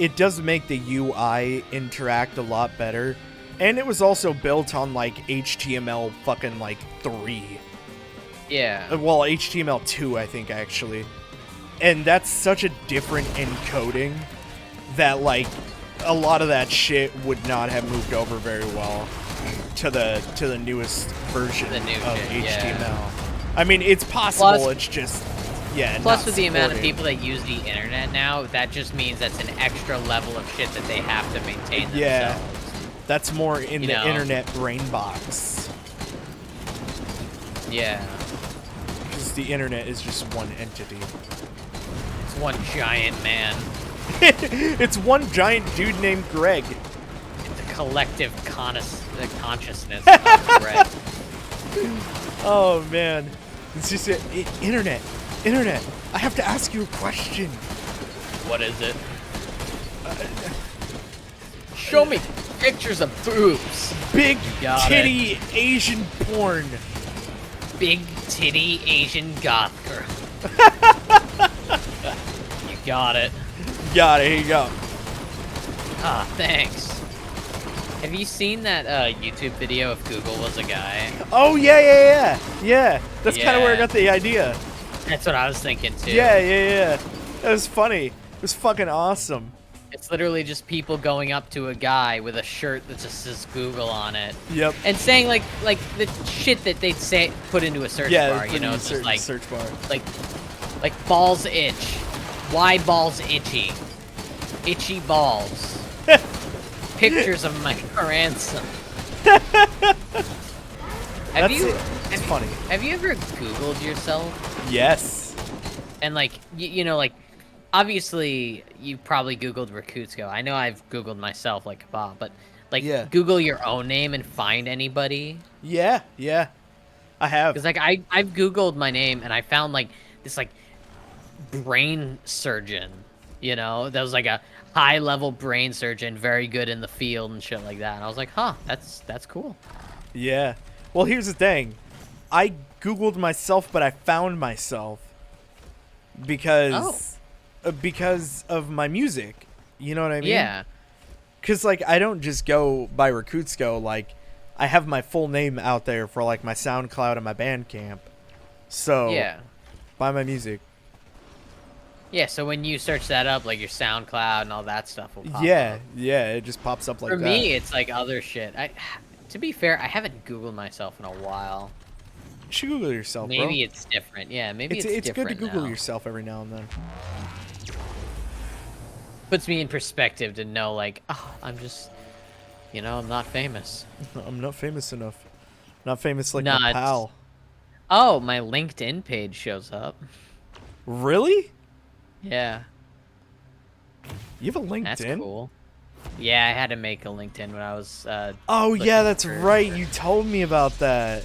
it does make the UI interact a lot better. And it was also built on, like, HTML fucking, like, 3. Yeah. Well, HTML 2, I think, actually. And that's such a different encoding that, like, a lot of that shit would not have moved over very well to the newest version of HTML. Yeah. I mean, it's possible, it's just... Yeah, plus, with the amount of people that use the internet now, that just means that's an extra level of shit that they have to maintain themselves. Yeah, that's more in the internet brain box. Yeah. Because the internet is just one entity. It's one giant man. It's one giant dude named Greg. It's a collective consciousness of Greg. Oh, man. It's just internet. Internet, I have to ask you a question. What is it? Show me pictures of boobs. Big titty Asian porn. Big titty Asian goth girl. You got it. Got it, here you go. Ah, thanks. Have you seen that YouTube video of Google was a guy? Oh, yeah. That's kind of where I got the idea. That's what I was thinking, too. Yeah. That was funny. It was fucking awesome. It's literally just people going up to a guy with a shirt that just says Google on it. Yep. And saying, like the shit that they'd say, put into a search bar, you know? It's just like, search bar. Like, balls itch. Why balls itchy? Itchy balls. Pictures of my grandson. It's funny. Have you ever Googled yourself? Yes. And like you know, like obviously you probably Googled Rekutsko. I know I've Googled myself like KahPah, but like Yeah. Google your own name and find anybody. Yeah, I have. Because like I've Googled my name and I found like this like brain surgeon, that was like a high level brain surgeon, very good in the field and shit like that. And I was like, huh, that's cool. Yeah. Well, here's the thing. I Googled myself, but I found myself because of my music. You know what I mean? Yeah. Because, like, I don't just go by Rekutsko. Like, I have my full name out there for, like, my SoundCloud and my Bandcamp. So, Yeah. buy my music. Yeah, so when you search that up, like your SoundCloud and all that stuff will pop up. Yeah, it just pops up like that. For me, it's like other shit. To be fair, I haven't Googled myself in a while. You should Google yourself, bro. Maybe it's different. Yeah, maybe it's different. It's good to Google now. yourself every now and then. Puts me in perspective to know, like, oh, I'm just, I'm not famous. I'm not famous enough. Not famous like Nah, my pal. Oh, my LinkedIn page shows up. Really? Yeah. You have a LinkedIn? That's cool. Yeah, I had to make a LinkedIn when I was. Oh yeah, that's right. You told me about that.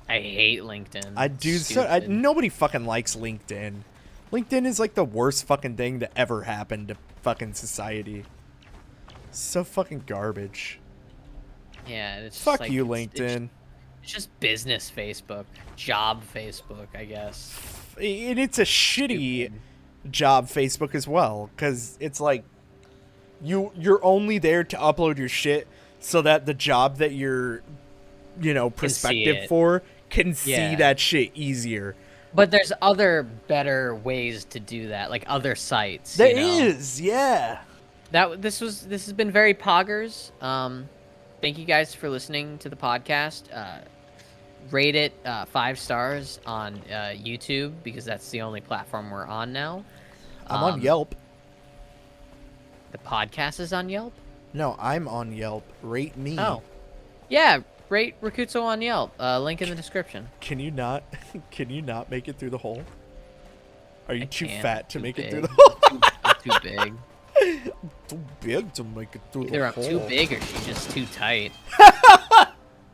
I hate LinkedIn. I do. Nobody fucking likes LinkedIn. LinkedIn is like the worst fucking thing to ever happen to fucking society. So fucking garbage. Yeah, it's just Fuck like, you, LinkedIn. It's just business Facebook, job Facebook, I guess. And it's a shitty job Facebook as well, because it's like you're only there to upload your shit so that the job that you're, prospective for can see that shit easier. But there's other better ways to do that, like other sites. There is, yeah. This has been very poggers. Thank you guys for listening to the podcast. Rate it 5 stars on YouTube because that's the only platform we're on now. I'm on Yelp. The podcast is on Yelp? No, I'm on Yelp. Rate me. Oh. Yeah, rate Rekutsko on Yelp. Link in the description. Can you not make it through the hole? Are you too fat to make big. it through the hole? I'm too big. Too big to make it through Either the I'm hole. too big or she's just too tight.